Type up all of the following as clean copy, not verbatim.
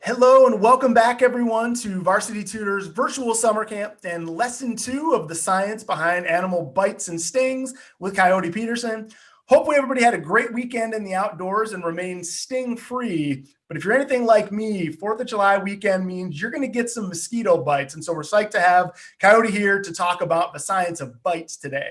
Hello and welcome back everyone to Varsity Tutors virtual summer camp and lesson 2 of the science behind animal bites and stings with Coyote Peterson. Hopefully everybody had a great weekend in the outdoors and remained sting free. But if you're anything like me, 4th of July weekend means you're going to get some mosquito bites. And so we're psyched to have Coyote here to talk about the science of bites today.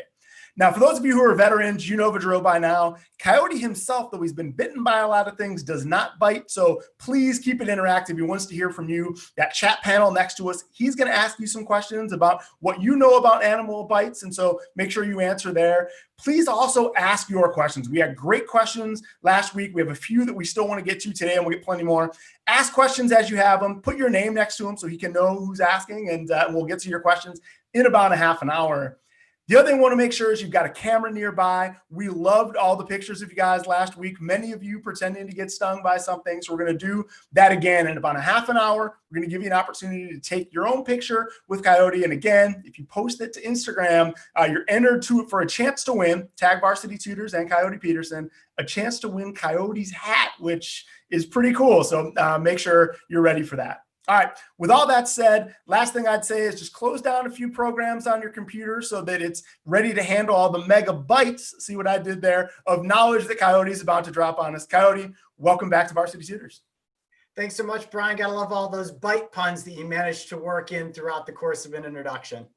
Now, for those of you who are veterans, you know the drill by now. Coyote himself, though he's been bitten by a lot of things, does not bite. So please keep it interactive. He wants to hear from you. That chat panel next to us, he's going to ask you some questions about what you know about animal bites. And so make sure you answer there. Please also ask your questions. We had great questions last week. We have a few that we still want to get to today, and we'll get plenty more. Ask questions as you have them. Put your name next to them so he can know who's asking, and we'll get to your questions in about a half an hour. The other thing I want to make sure is you've got a camera nearby. We loved all the pictures of you guys last week. Many of you pretending to get stung by something. So we're going to do that again in about a half an hour. We're going to give you an opportunity to take your own picture with Coyote. And again, if you post it to Instagram, you're entered for a chance to win. Tag Varsity Tutors and Coyote Peterson, a chance to win Coyote's hat, which is pretty cool. So make sure you're ready for that. All right, with all that said, last thing I'd say is just close down a few programs on your computer so that it's ready to handle all the megabytes, see what I did there, of knowledge that Coyote is about to drop on us. Coyote, welcome back to Varsity Tutors. Thanks so much, Brian. Gotta love all those bite puns that you managed to work in throughout the course of an introduction.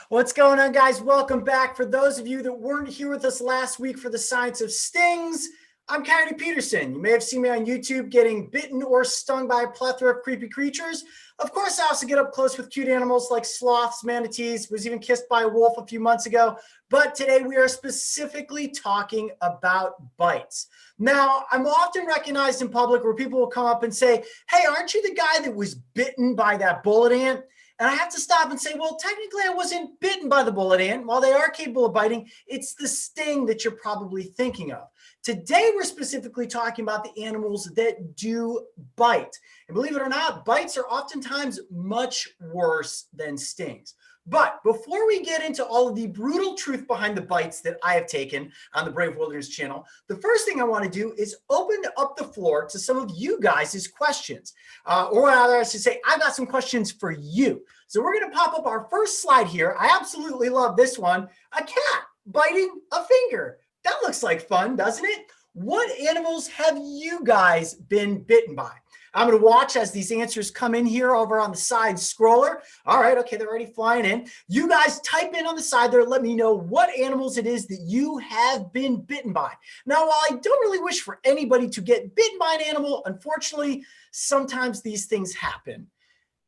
What's going on, guys? Welcome back. For those of you that weren't here with us last week for the science of stings, I'm Coyote Peterson. You may have seen me on YouTube getting bitten or stung by a plethora of creepy creatures. Of course, I also get up close with cute animals like sloths, manatees, was even kissed by a wolf a few months ago. But today we are specifically talking about bites. Now, I'm often recognized in public where people will come up and say, hey, aren't you the guy that was bitten by that bullet ant? And I have to stop and say, well, technically I wasn't bitten by the bullet ant. While they are capable of biting, it's the sting that you're probably thinking of. Today, we're specifically talking about the animals that do bite. And believe it or not, bites are oftentimes much worse than stings. But before we get into all of the brutal truth behind the bites that I have taken on the Brave Wilderness channel, the first thing I want to do is open up the floor to some of you guys' questions. Or rather, I should say, I've got some questions for you. So we're going to pop up our first slide here. I absolutely love this one. A cat biting a finger. That looks like fun, doesn't it? What animals have you guys been bitten by? I'm going to watch as these answers come in here over on the side scroller. All right, okay, they're already flying in. You guys type in on the side there, let me know what animals it is that you have been bitten by. Now, while I don't really wish for anybody to get bitten by an animal, unfortunately, sometimes these things happen.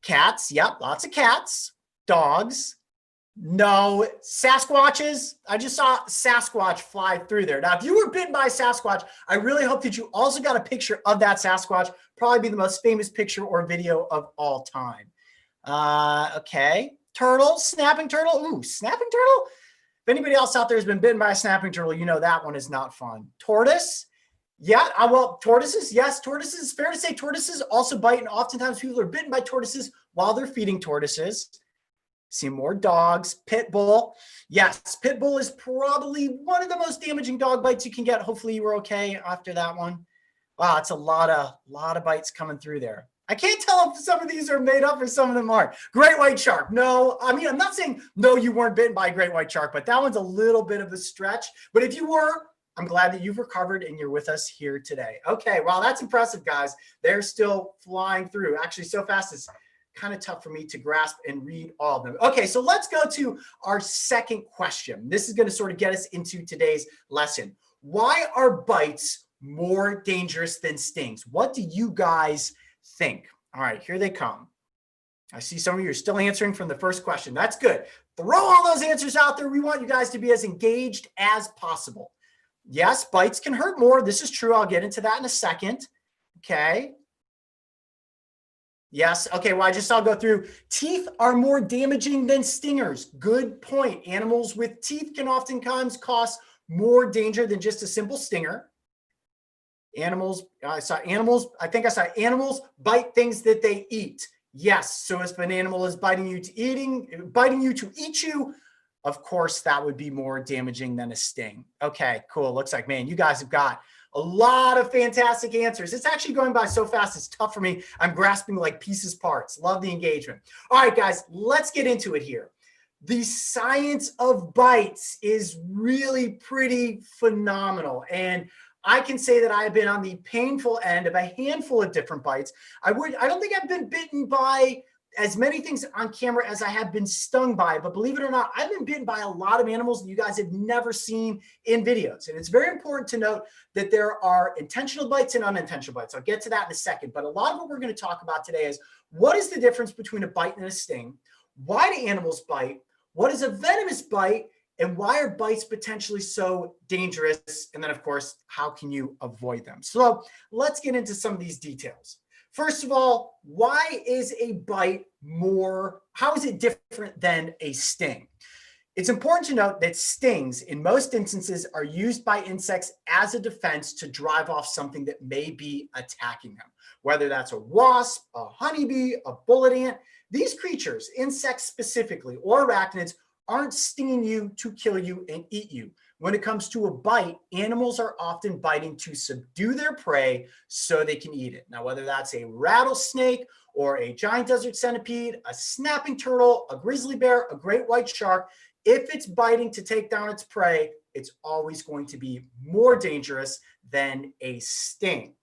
Cats, yep, lots of cats. Dogs. No. Sasquatches. I just saw Sasquatch fly through there. Now, if you were bitten by a Sasquatch, I really hope that you also got a picture of that Sasquatch. Probably be the most famous picture or video of all time. Okay. Turtle, snapping turtle. Ooh, snapping turtle. If anybody else out there has been bitten by a snapping turtle, you know that one is not fun. Tortoise. Yeah, well, tortoises, yes, tortoises. Fair to say tortoises also bite, and oftentimes people are bitten by tortoises while they're feeding tortoises. See more dogs. Pit bull. Yes, pit bull is probably one of the most damaging dog bites you can get. Hopefully you were okay after that one. Wow, it's a lot of bites coming through there. I can't tell if some of these are made up or some of them aren't. Great white shark. No, I mean, I'm not saying no, you weren't bitten by a great white shark, but that one's a little bit of a stretch. But if you were, I'm glad that you've recovered and you're with us here today. Okay, well, that's impressive, guys. They're still flying through. Actually, so fast it's kind of tough for me to grasp and read all of them. Okay, so let's go to our second question. This is going to sort of get us into today's lesson. Why are bites more dangerous than stings? What do you guys think? All right, here they come. I see some of you are still answering from the first question. That's good. Throw all those answers out there. We want you guys to be as engaged as possible. Yes, bites can hurt more. This is true. I'll get into that in a second. Okay. Yes. Okay. Well, I'll go through. Teeth are more damaging than stingers. Good point. Animals with teeth can oftentimes cause more danger than just a simple stinger. Animals, I think I saw animals bite things that they eat. Yes. So if an animal is biting you to eat you, of course, that would be more damaging than a sting. Okay, cool. Looks like, man, you guys have got A lot of fantastic answers. It's actually going by so fast, it's tough for me. I'm grasping like pieces parts. Love the engagement. All right, guys, let's get into it here. The science of bites is really pretty phenomenal. And I can say that I have been on the painful end of a handful of different bites. I don't think I've been bitten by as many things on camera as I have been stung by, but believe it or not, I've been bitten by a lot of animals that you guys have never seen in videos. And it's very important to note that there are intentional bites and unintentional bites. I'll get to that in a second, but a lot of what we're going to talk about today is what is the difference between a bite and a sting? Why do animals bite? What is a venomous bite? And why are bites potentially so dangerous? And then, of course, how can you avoid them? So let's get into some of these details. First of all, why is a bite how is it different than a sting? It's important to note that stings, in most instances, are used by insects as a defense to drive off something that may be attacking them. Whether that's a wasp, a honeybee, a bullet ant, these creatures, insects specifically, or arachnids, aren't stinging you to kill you and eat you. When it comes to a bite, animals are often biting to subdue their prey so they can eat it. Now, whether that's a rattlesnake or a giant desert centipede, a snapping turtle, a grizzly bear, a great white shark, if it's biting to take down its prey, it's always going to be more dangerous than a sting.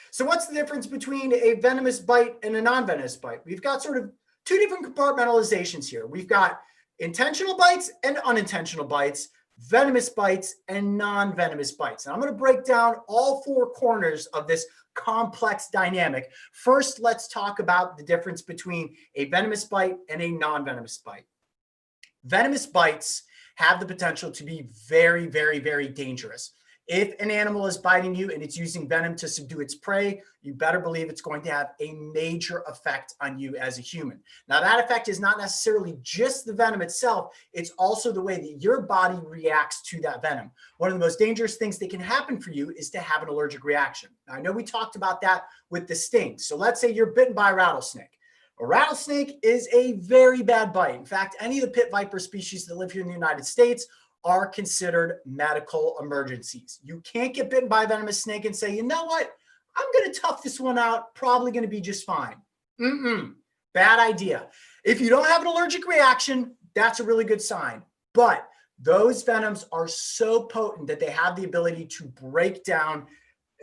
So what's the difference between a venomous bite and a non-venomous bite? We've got sort of two different compartmentalizations here. We've got intentional bites and unintentional bites, venomous bites and non-venomous bites. And I'm going to break down all four corners of this complex dynamic. First, let's talk about the difference between a venomous bite and a non-venomous bite. Venomous bites have the potential to be very, very, very dangerous. If an animal is biting you and it's using venom to subdue its prey, you better believe it's going to have a major effect on you as a human. Now, that effect is not necessarily just the venom itself. It's also the way that your body reacts to that venom. One of the most dangerous things that can happen for you is to have an allergic reaction. Now, I know we talked about that with the sting. So let's say you're bitten by a rattlesnake. A rattlesnake is a very bad bite. In fact, any of the pit viper species that live here in the United States are considered medical emergencies. You can't get bitten by a venomous snake and say, you know what, I'm going to tough this one out, probably going to be just fine. Bad idea. If you don't have an allergic reaction, that's a really good sign. But those venoms are so potent that they have the ability to break down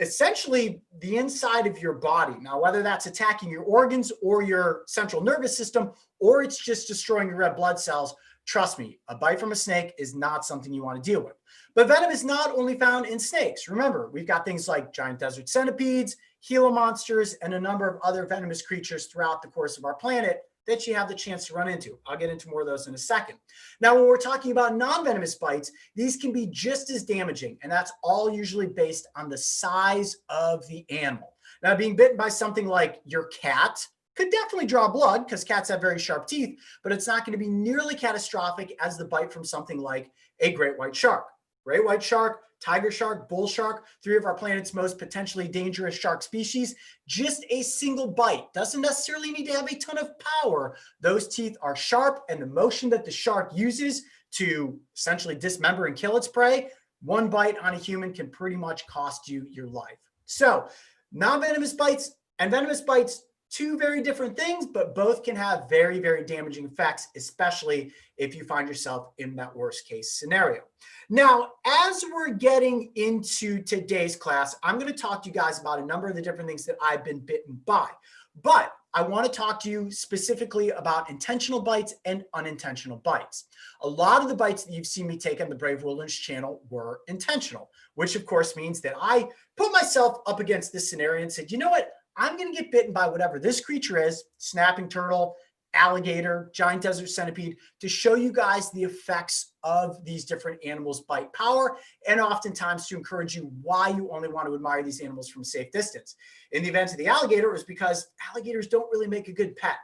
essentially the inside of your body. Now, whether that's attacking your organs or your central nervous system, or it's just destroying your red blood cells, trust me, a bite from a snake is not something you want to deal with. But venom is not only found in snakes. Remember, we've got things like giant desert centipedes, Gila monsters, and a number of other venomous creatures throughout the course of our planet that you have the chance to run into. I'll get into more of those in a second. Now, when we're talking about non-venomous bites, these can be just as damaging, and that's all usually based on the size of the animal. Now, being bitten by something like your cat could definitely draw blood because cats have very sharp teeth, but it's not going to be nearly catastrophic as the bite from something like a great white shark. Great white shark, tiger shark, bull shark, three of our planet's most potentially dangerous shark species. Just a single bite doesn't necessarily need to have a ton of power. Those teeth are sharp, and the motion that the shark uses to essentially dismember and kill its prey, one bite on a human can pretty much cost you your life. So non-venomous bites and venomous bites, two very different things, but both can have very, very damaging effects, especially if you find yourself in that worst case scenario. Now, as we're getting into today's class, I'm going to talk to you guys about a number of the different things that I've been bitten by. But I want to talk to you specifically about intentional bites and unintentional bites. A lot of the bites that you've seen me take on the Brave Wilderness channel were intentional, which of course means that I put myself up against this scenario and said, you know what? I'm going to get bitten by whatever this creature is, snapping turtle, alligator, giant desert centipede, to show you guys the effects of these different animals' bite power, and oftentimes to encourage you why you only want to admire these animals from a safe distance. In the event of the alligator, it was because alligators don't really make a good pet.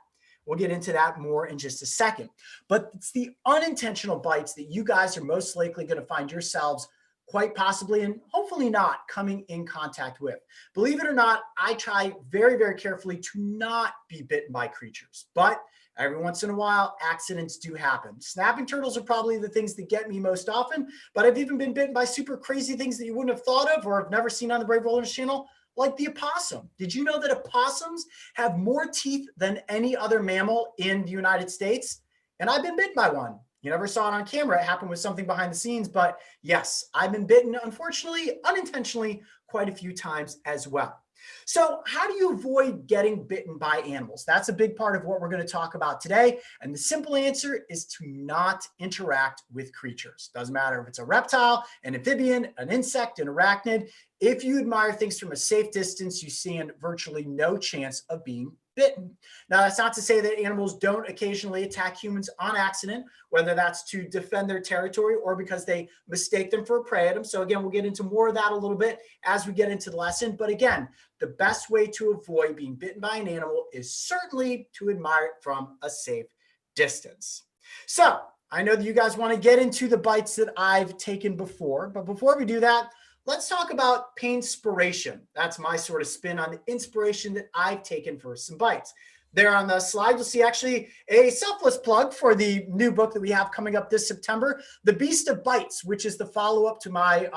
We'll get into that more in just a second. But it's the unintentional bites that you guys are most likely going to find yourselves quite possibly, and hopefully not, coming in contact with. Believe it or not, I try very, very carefully to not be bitten by creatures, but every once in a while, accidents do happen. Snapping turtles are probably the things that get me most often, but I've even been bitten by super crazy things that you wouldn't have thought of or have never seen on the Brave Wilderness channel, like the opossum. Did you know that opossums have more teeth than any other mammal in the United States? And I've been bitten by one. You never saw it on camera. It happened with something behind the scenes, but yes, I've been bitten, unfortunately, unintentionally, quite a few times as well. So how do you avoid getting bitten by animals? That's a big part of what we're going to talk about today. And the simple answer is to not interact with creatures. Doesn't matter if it's a reptile, an amphibian, an insect, an arachnid. If you admire things from a safe distance, you stand virtually no chance of being bitten. Now, that's not to say that animals don't occasionally attack humans on accident, whether that's to defend their territory or because they mistake them for a prey item. So again, we'll get into more of that a little bit as we get into the lesson. But again, the best way to avoid being bitten by an animal is certainly to admire it from a safe distance. So I know that you guys want to get into the bites that I've taken before, but before we do that, let's talk about painspiration. That's my sort of spin on the inspiration that I've taken for some bites. There on the slide, you'll see actually a selfless plug for the new book that we have coming up this September, The Beast of Bites, which is the follow-up to my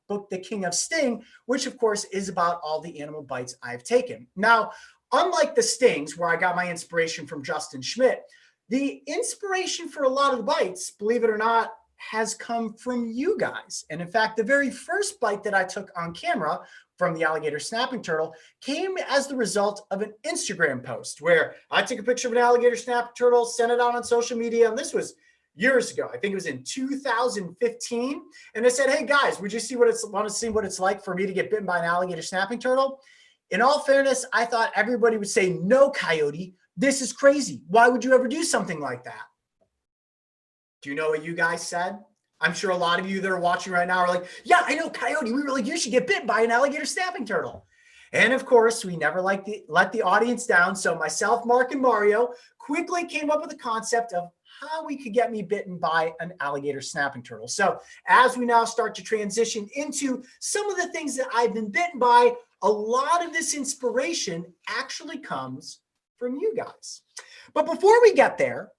book, The King of Sting, which of course is about all the animal bites I've taken. Now, unlike the stings, where I got my inspiration from Justin Schmidt, the inspiration for a lot of the bites, believe it or not, has come from you guys. And in fact, the very first bite that I took on camera from the alligator snapping turtle came as the result of an Instagram post where I took a picture of an alligator snapping turtle, sent it out on social media. And this was years ago. I think it was in 2015. And I said, hey guys, would you want to see what it's like for me to get bitten by an alligator snapping turtle? In all fairness, I thought everybody would say, no, Coyote, this is crazy. Why would you ever do something like that? Do you know what you guys said? I'm sure a lot of you that are watching right now are like, yeah, I know, Coyote, you should get bit by an alligator snapping turtle. And of course, we never let the audience down. So myself, Mark, and Mario quickly came up with a concept of how we could get me bitten by an alligator snapping turtle. So as we now start to transition into some of the things that I've been bitten by, a lot of this inspiration actually comes from you guys. But before we get there,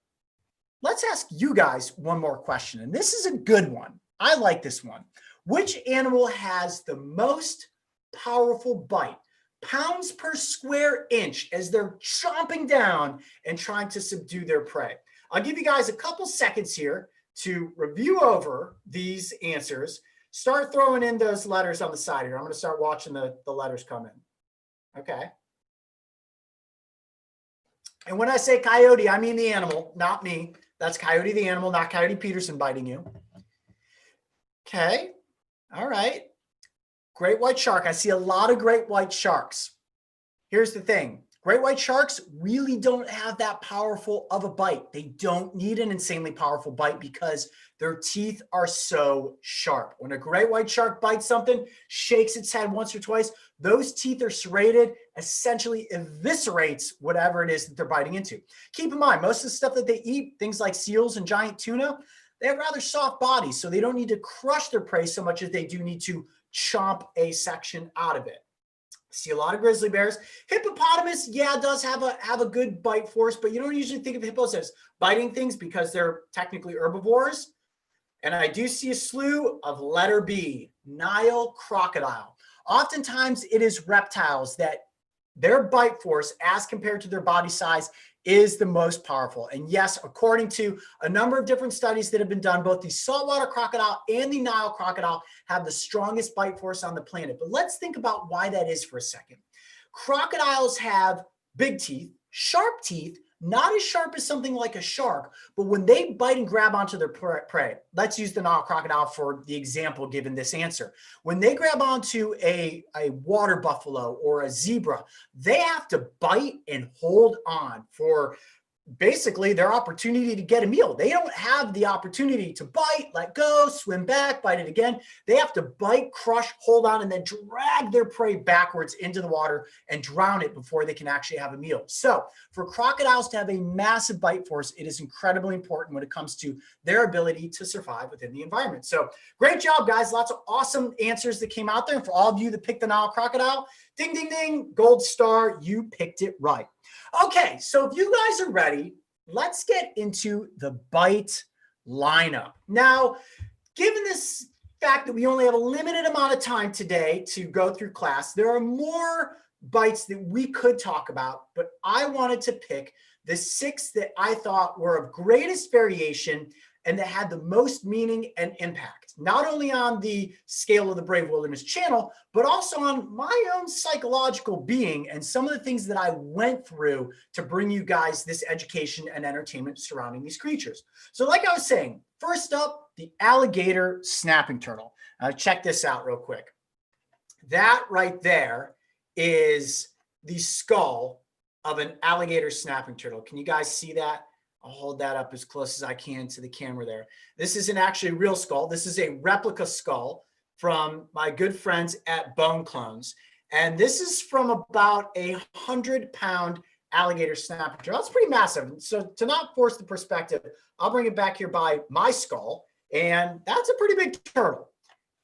let's ask you guys one more question. And this is a good one. I like this one. Which animal has the most powerful bite? Pounds per square inch as they're chomping down and trying to subdue their prey. I'll give you guys a couple seconds here to review over these answers. Start throwing in those letters on the side here. I'm going to start watching the letters come in. Okay. And when I say coyote, I mean the animal, not me. That's Coyote the animal, not Coyote Peterson biting you. Okay. All right. Great white shark. I see a lot of great white sharks. Here's the thing. Great white sharks really don't have that powerful of a bite. They don't need an insanely powerful bite because their teeth are so sharp. When a great white shark bites something, shakes its head once or twice, those teeth are serrated, essentially eviscerates whatever it is that they're biting into. Keep in mind, most of the stuff that they eat, things like seals and giant tuna, they have rather soft bodies, so they don't need to crush their prey so much as they do need to chomp a section out of it. See a lot of grizzly bears. Hippopotamus, yeah, does have a good bite force, but you don't usually think of hippos as biting things because they're technically herbivores. And I do see a slew of letter B, Nile crocodile. Oftentimes it is reptiles that their bite force as compared to their body size is the most powerful. And yes, according to a number of different studies that have been done, both the saltwater crocodile and the Nile crocodile have the strongest bite force on the planet. But let's think about why that is for a second. Crocodiles have big teeth, sharp teeth, not as sharp as something like a shark, but when they bite and grab onto their prey, let's use the Nile crocodile for the example given this answer. When they grab onto a water buffalo or a zebra, they have to bite and hold on for basically their opportunity to get a meal. They don't have the opportunity to bite, let go, swim back, bite it again. They have to bite, crush, hold on, and then drag their prey backwards into the water and drown it before they can actually have a meal. So for crocodiles to have a massive bite force, it is incredibly important when it comes to their ability to survive within the environment. So great job, guys. Lots of awesome answers that came out there. And for all of you that picked the Nile crocodile, ding, ding, ding, gold star, you picked it right. Okay, so if you guys are ready, let's get into the bite lineup. Now, given this fact that we only have a limited amount of time today to go through class, there are more bites that we could talk about, but I wanted to pick the 6 that I thought were of greatest variation and that had the most meaning and impact, not only on the scale of the Brave Wilderness channel, but also on my own psychological being and some of the things that I went through to bring you guys this education and entertainment surrounding these creatures. So like I was saying, first up, the alligator snapping turtle. Check this out real quick. That right there is the skull of an alligator snapping turtle. Can you guys see that? I'll hold that up as close as I can to the camera there. This isn't actually a real skull. This is a replica skull from my good friends at Bone Clones. And this is from about 100-pound alligator snapping turtle. That's pretty massive. So to not force the perspective, I'll bring it back here by my skull. And that's a pretty big turtle.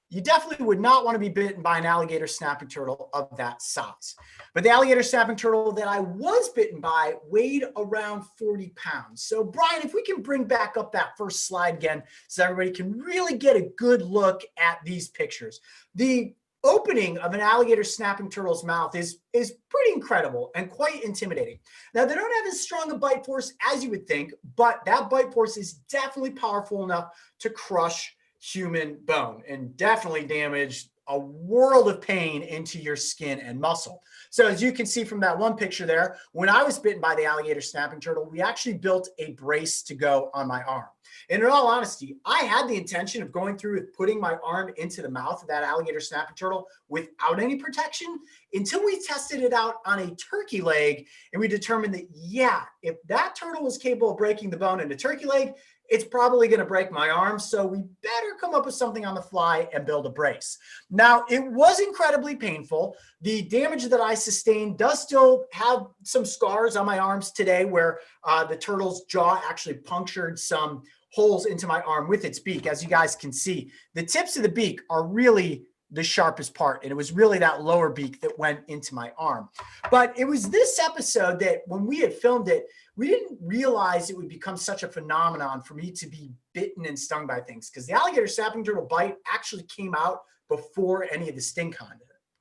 You definitely would not want to be bitten by an alligator snapping turtle of that size. But the alligator snapping turtle that I was bitten by weighed around 40 pounds. So Brian, if we can bring back up that first slide again so everybody can really get a good look at these pictures. The opening of an alligator snapping turtle's mouth is pretty incredible and quite intimidating. Now, they don't have as strong a bite force as you would think, but that bite force is definitely powerful enough to crush human bone and definitely damage a world of pain into your skin and muscle. So as you can see from that one picture there, when I was bitten by the alligator snapping turtle, we actually built a brace to go on my arm. And in all honesty, I had the intention of going through with putting my arm into the mouth of that alligator snapping turtle without any protection until we tested it out on a turkey leg. And we determined that, yeah, if that turtle was capable of breaking the bone in a turkey leg, it's probably going to break my arm. So we better come up with something on the fly and build a brace. Now, it was incredibly painful. The damage that I sustained does still have some scars on my arms today where the turtle's jaw actually punctured some holes into my arm with its beak. As you guys can see, the tips of the beak are really the sharpest part. And it was really that lower beak that went into my arm. But it was this episode that when we had filmed it, we didn't realize it would become such a phenomenon for me to be bitten and stung by things, because the alligator snapping turtle bite actually came out before any of the sting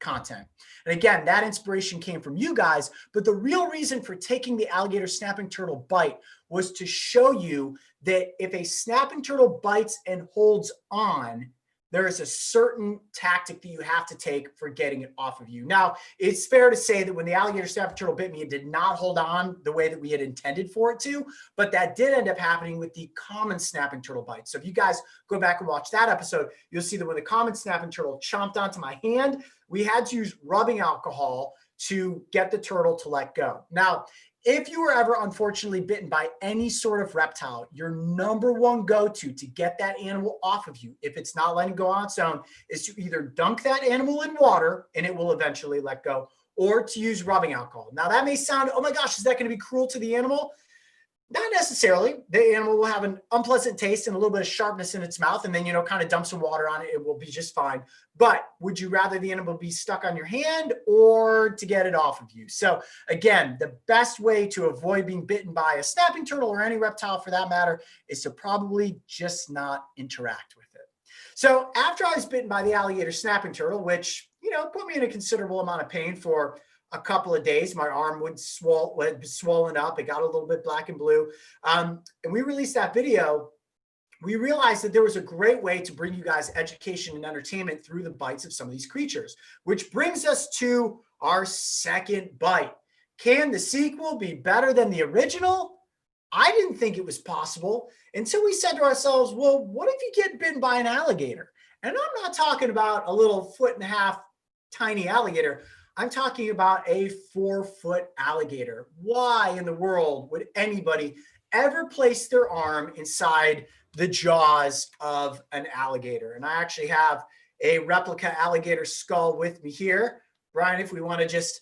content. And again, that inspiration came from you guys, but the real reason for taking the alligator snapping turtle bite was to show you that if a snapping turtle bites and holds on, there is a certain tactic that you have to take for getting it off of you. Now, it's fair to say that when the alligator snapping turtle bit me, it did not hold on the way that we had intended for it to, but that did end up happening with the common snapping turtle bite. So if you guys go back and watch that episode, you'll see that when the common snapping turtle chomped onto my hand, we had to use rubbing alcohol to get the turtle to let go. Now, if you were ever unfortunately bitten by any sort of reptile, your number one go-to to get that animal off of you, if it's not letting go on its own, is to either dunk that animal in water and it will eventually let go, or to use rubbing alcohol. Now that may sound, oh my gosh, is that going to be cruel to the animal? Not necessarily. The animal will have an unpleasant taste and a little bit of sharpness in its mouth, and then, kind of dump some water on it. It will be just fine. But would you rather the animal be stuck on your hand or to get it off of you? So again, the best way to avoid being bitten by a snapping turtle or any reptile for that matter is to probably just not interact with it. So after I was bitten by the alligator snapping turtle, which, put me in a considerable amount of pain for a couple of days, my arm would swollen up. It got a little bit black and blue. And we released that video. We realized that there was a great way to bring you guys education and entertainment through the bites of some of these creatures, which brings us to our second bite. Can the sequel be better than the original? I didn't think it was possible until we said to ourselves, well, what if you get bitten by an alligator? And I'm not talking about a little 1.5 foot tiny alligator. I'm talking about a 4-foot alligator. Why in the world would anybody ever place their arm inside the jaws of an alligator? And I actually have a replica alligator skull with me here. Brian, if we want to just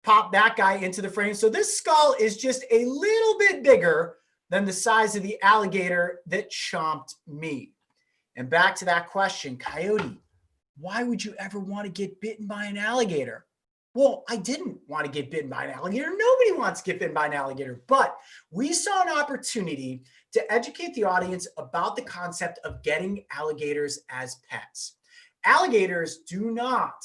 pop that guy into the frame. So this skull is just a little bit bigger than the size of the alligator that chomped me. And back to that question, Coyote, why would you ever want to get bitten by an alligator? Well, I didn't want to get bitten by an alligator. Nobody wants to get bitten by an alligator, but we saw an opportunity to educate the audience about the concept of getting alligators as pets. Alligators do not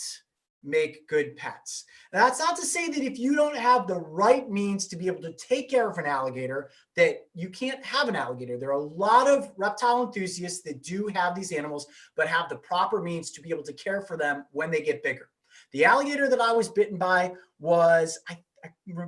make good pets. Now, that's not to say that if you don't have the right means to be able to take care of an alligator, that you can't have an alligator. There are a lot of reptile enthusiasts that do have these animals, but have the proper means to be able to care for them when they get bigger. The alligator that I was bitten by was, I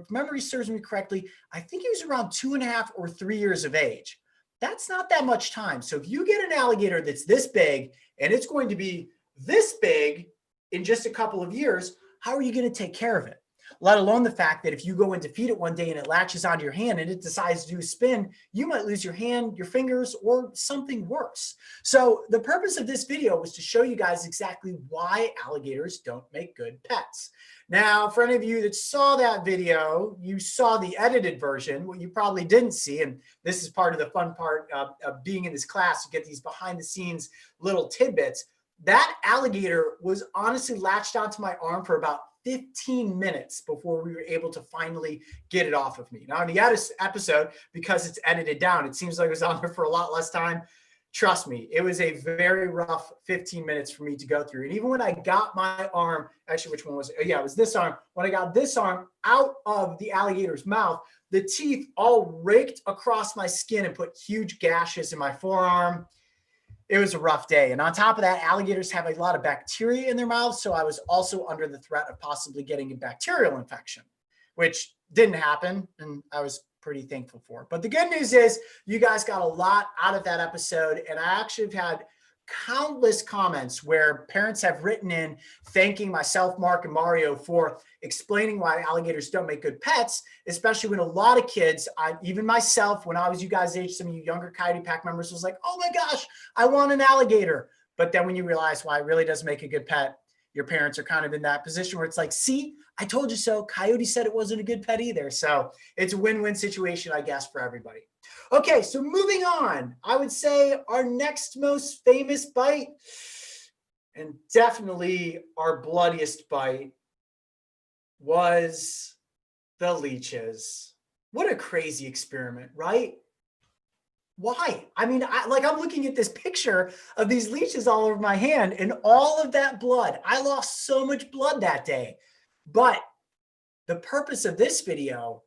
memory serves me correctly, I think he was around 2.5 or 3 years of age. That's not that much time. So if you get an alligator that's this big and it's going to be this big in just a couple of years, how are you going to take care of it? Let alone the fact that if you go in to feed it one day and it latches onto your hand and it decides to do a spin, you might lose your hand, your fingers, or something worse. So the purpose of this video was to show you guys exactly why alligators don't make good pets. Now, for any of you that saw that video, you saw the edited version. What you probably didn't see, and this is part of the fun part of being in this class, to get these behind the scenes little tidbits. That alligator was honestly latched onto my arm for about 15 minutes before we were able to finally get it off of me. Now, in the episode, because it's edited down, it seems like it was on there for a lot less time. Trust me, it was a very rough 15 minutes for me to go through. And even when I got my arm, actually, which one was it? Oh, yeah, it was this arm. When I got this arm out of the alligator's mouth, the teeth all raked across my skin and put huge gashes in my forearm. It was a rough day. And on top of that, alligators have a lot of bacteria in their mouths. So I was also under the threat of possibly getting a bacterial infection, which didn't happen. And I was pretty thankful for. But the good news is you guys got a lot out of that episode. And I actually have had countless comments where parents have written in thanking myself, Mark, and Mario for explaining why alligators don't make good pets, especially when a lot of kids, even myself, when I was you guys' age, some of you younger Coyote Pack members was like, oh my gosh, I want an alligator. But then when you realize why it really does make a good pet, your parents are kind of in that position where it's like, see, I told you so. Coyote said it wasn't a good pet either. So it's a win-win situation, I guess, for everybody. Okay, so moving on, I would say our next most famous bite, and definitely our bloodiest bite, was the leeches. What a crazy experiment, right? Why? I mean, I'm looking at this picture of these leeches all over my hand and all of that blood. I lost so much blood that day. But the purpose of this video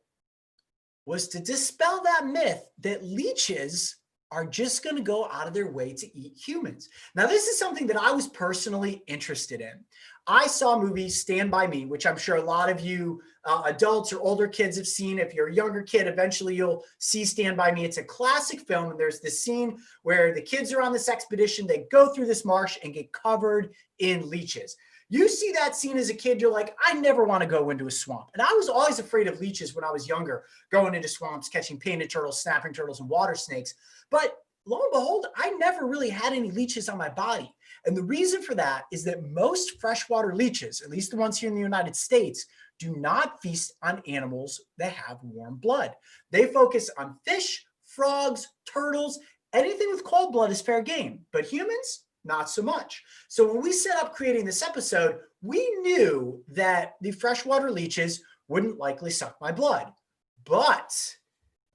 was to dispel that myth that leeches are just going to go out of their way to eat humans. Now, this is something that I was personally interested in. I saw movie Stand By Me, which I'm sure a lot of you adults or older kids have seen. If you're a younger kid, eventually you'll see Stand By Me. It's a classic film, and there's this scene where the kids are on this expedition. They go through this marsh and get covered in leeches. You see that scene as a kid, you're like, I never want to go into a swamp. And I was always afraid of leeches when I was younger, going into swamps, catching painted turtles, snapping turtles, and water snakes. But lo and behold, I never really had any leeches on my body. And the reason for that is that most freshwater leeches, at least the ones here in the United States, do not feast on animals that have warm blood. They focus on fish, frogs, turtles. Anything with cold blood is fair game, but humans, not so much. So when we set up creating this episode, we knew that the freshwater leeches wouldn't likely suck my blood. But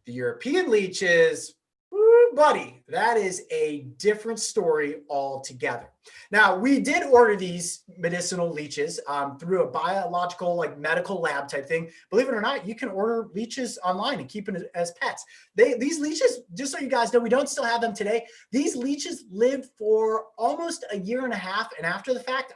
the European leeches, woo, buddy, that is a different story altogether. Now, we did order these medicinal leeches through a biological, medical lab type thing. Believe it or not, you can order leeches online and keep them as pets. These leeches, just so you guys know, we don't still have them today. These leeches lived for almost 1.5 years. And after the fact,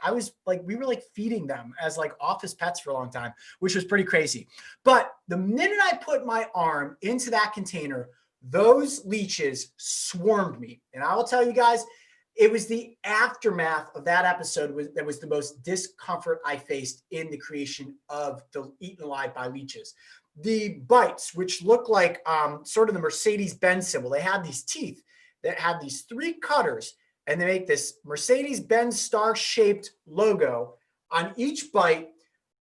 we were feeding them as office pets for a long time, which was pretty crazy. But the minute I put my arm into that container, those leeches swarmed me. And I will tell you guys, It was the aftermath of that episode that was the most discomfort I faced in the creation of the Eaten Alive by Leeches. The bites, which look like sort of the Mercedes-Benz symbol, they have these teeth that have these 3 cutters, and they make this Mercedes-Benz star-shaped logo on each bite,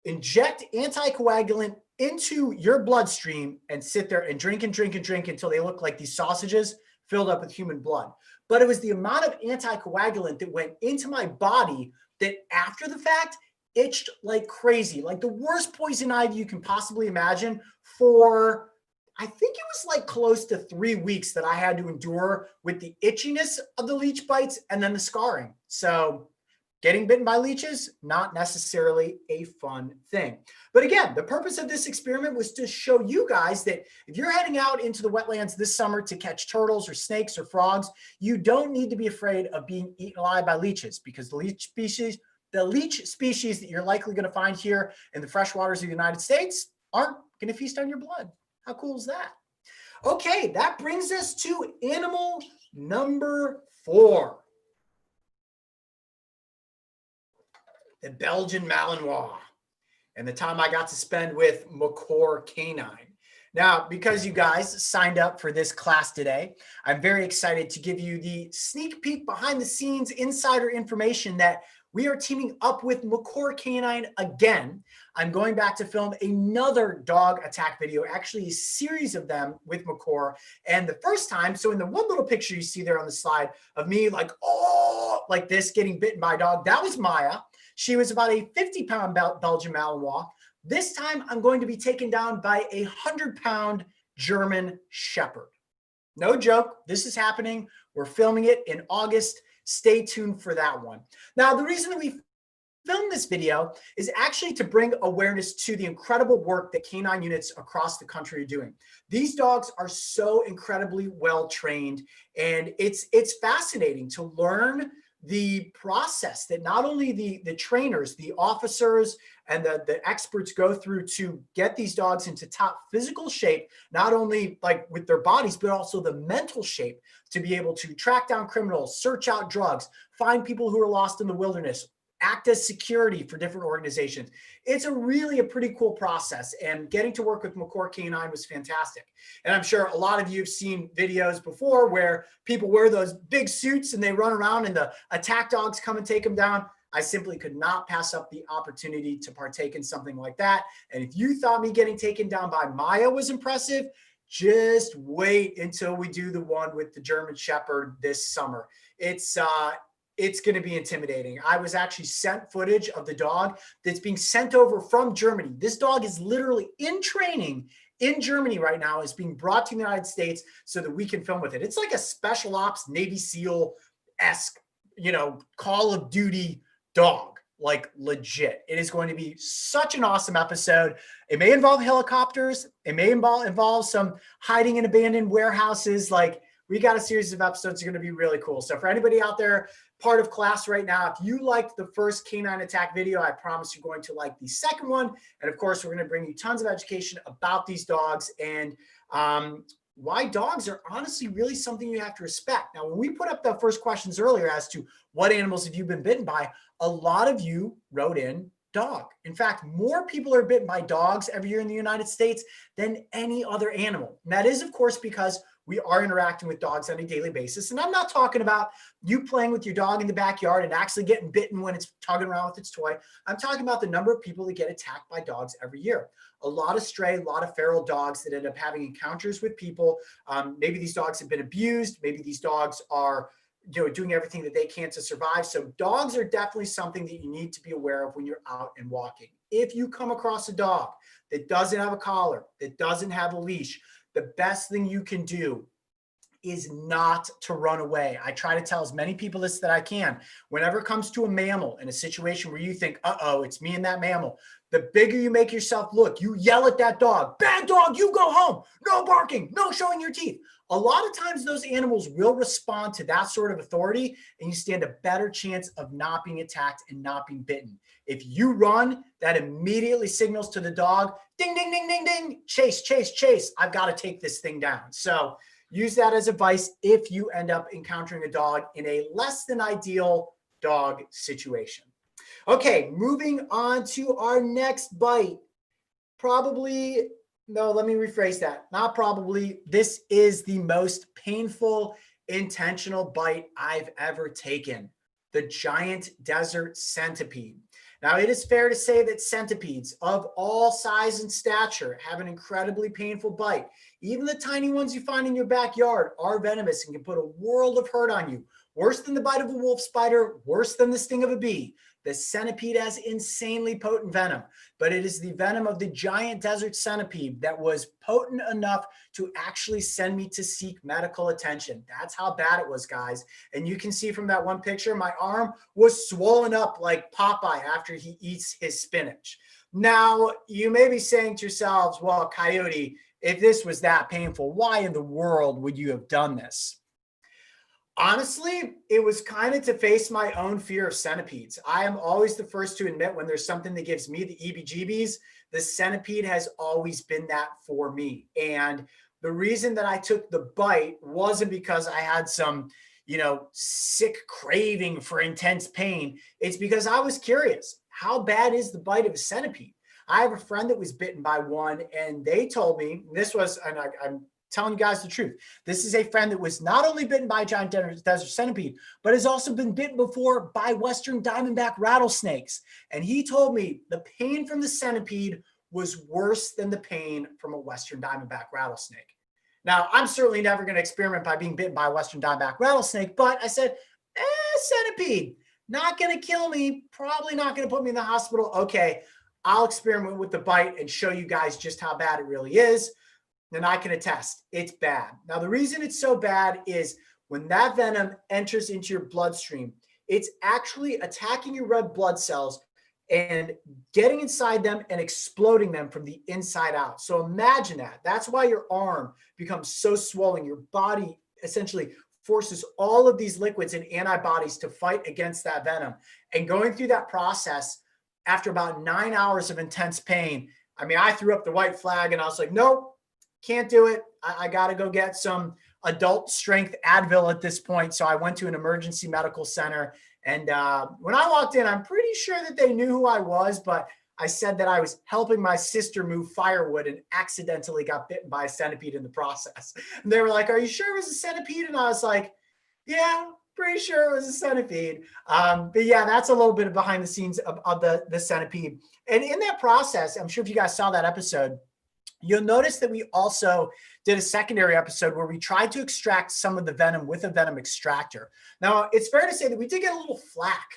inject anticoagulant into your bloodstream, and sit there and drink and drink and drink until they look like these sausages filled up with human blood. But it was the amount of anticoagulant that went into my body that after the fact itched like crazy, like the worst poison ivy you can possibly imagine for, I think it was like close to 3 weeks that I had to endure with the itchiness of the leech bites and then the scarring. So getting bitten by leeches, not necessarily a fun thing. But again, the purpose of this experiment was to show you guys that if you're heading out into the wetlands this summer to catch turtles or snakes or frogs, you don't need to be afraid of being eaten alive by leeches, because the leech species that you're likely going to find here in the freshwaters of the United States aren't going to feast on your blood. How cool is that? Okay, that brings us to animal number 4. The Belgian Malinois, and the time I got to spend with Macaure Canine. Now, because you guys signed up for this class today, I'm very excited to give you the sneak peek behind the scenes insider information that we are teaming up with Macaure Canine again. I'm going back to film another dog attack video, actually a series of them with Macaure. And the first time, so in the one little picture you see there on the slide of me like, oh, like this, getting bitten by a dog, that was Maya. She was about a 50-pound Belgian Malinois. This time, I'm going to be taken down by a 100-pound German Shepherd. No joke, this is happening. We're filming it in August. Stay tuned for that one. Now, the reason that we filmed this video is actually to bring awareness to the incredible work that canine units across the country are doing. These dogs are so incredibly well trained, and it's fascinating to learn the process that not only the trainers, the officers, and the experts go through to get these dogs into top physical shape, not only like with their bodies, but also the mental shape to be able to track down criminals, search out drugs, find people who are lost in the wilderness, act as security for different organizations. It's really a pretty cool process, and getting to work with Macaure Canine was fantastic. And I'm sure a lot of you have seen videos before where people wear those big suits and they run around and the attack dogs come and take them down. I simply could not pass up the opportunity to partake in something like that. And if you thought me getting taken down by Maya was impressive, just wait until we do the one with the German Shepherd this summer. It's going to be intimidating. I was actually sent footage of the dog that's being sent over from Germany. This dog is literally in training in Germany right now, is being brought to the United States so that we can film with it. It's like a special ops Navy SEAL-esque, Call of Duty dog, like legit. It is going to be such an awesome episode. It may involve helicopters. It may involve some hiding in abandoned warehouses. Like, we got a series of episodes that are going to be really cool. So for anybody out there, part of class right now, if you liked the first canine attack video, I promise you're going to like the second one. And of course, we're going to bring you tons of education about these dogs and why dogs are honestly really something you have to respect. Now, when we put up the first questions earlier as to what animals have you been bitten by, a lot of you wrote in dog. In fact, more people are bitten by dogs every year in the United States than any other animal. And that is, of course, because we are interacting with dogs on a daily basis. And I'm not talking about you playing with your dog in the backyard and actually getting bitten when it's tugging around with its toy. I'm talking about the number of people that get attacked by dogs every year. A lot of stray, a lot of feral dogs that end up having encounters with people. Maybe these dogs have been abused. Maybe these dogs are doing everything that they can to survive. So dogs are definitely something that you need to be aware of when you're out and walking. If you come across a dog that doesn't have a collar, that doesn't have a leash, the best thing you can do is not to run away. I try to tell as many people this that I can. Whenever it comes to a mammal in a situation where you think, uh-oh, it's me and that mammal, the bigger you make yourself look, you yell at that dog, bad dog, you go home, no barking, no showing your teeth. A lot of times those animals will respond to that sort of authority, and you stand a better chance of not being attacked and not being bitten. If you run, that immediately signals to the dog, ding, ding, ding, ding, ding, chase, chase, chase. I've got to take this thing down. So use that as advice if you end up encountering a dog in a less than ideal dog situation. Okay, moving on to our next bite. Probably, no, let me rephrase that. Not probably. This is the most painful intentional bite I've ever taken. The giant desert centipede. Now, it is fair to say that centipedes of all size and stature have an incredibly painful bite. Even the tiny ones you find in your backyard are venomous and can put a world of hurt on you. Worse than the bite of a wolf spider, worse than the sting of a bee. The centipede has insanely potent venom, but it is the venom of the giant desert centipede that was potent enough to actually send me to seek medical attention. That's how bad it was, guys. And you can see from that one picture, my arm was swollen up like Popeye after he eats his spinach. Now, you may be saying to yourselves, well, Coyote, if this was that painful, why in the world would you have done this? Honestly, it was kind of to face my own fear of centipedes. I am always the first to admit when there's something that gives me the EBGBs. The centipede has always been that for me. And the reason that I took the bite wasn't because I had some, sick craving for intense pain. It's because I was curious. How bad is the bite of a centipede? I have a friend that was bitten by one, and they told me this was, and I'm telling you guys the truth. This is a friend that was not only bitten by a giant desert centipede, but has also been bitten before by Western diamondback rattlesnakes. And he told me the pain from the centipede was worse than the pain from a Western diamondback rattlesnake. Now, I'm certainly never going to experiment by being bitten by a Western diamondback rattlesnake, but I said, centipede, not going to kill me, probably not going to put me in the hospital. Okay, I'll experiment with the bite and show you guys just how bad it really is. Then I can attest it's bad. Now, the reason it's so bad is when that venom enters into your bloodstream, it's actually attacking your red blood cells and getting inside them and exploding them from the inside out. So imagine that. That's why your arm becomes so swollen. Your body essentially forces all of these liquids and antibodies to fight against that venom. And going through that process, after about 9 hours of intense pain, I threw up the white flag and I was like, nope. Can't do it. I got to go get some adult strength Advil at this point. So I went to an emergency medical center. And when I walked in, I'm pretty sure that they knew who I was, but I said that I was helping my sister move firewood and accidentally got bitten by a centipede in the process. And they were like, are you sure it was a centipede? And I was like, yeah, pretty sure it was a centipede. But yeah, that's a little bit of behind the scenes of the centipede. And in that process, I'm sure if you guys saw that episode, you'll notice that we also did a secondary episode where we tried to extract some of the venom with a venom extractor. Now, it's fair to say that we did get a little flack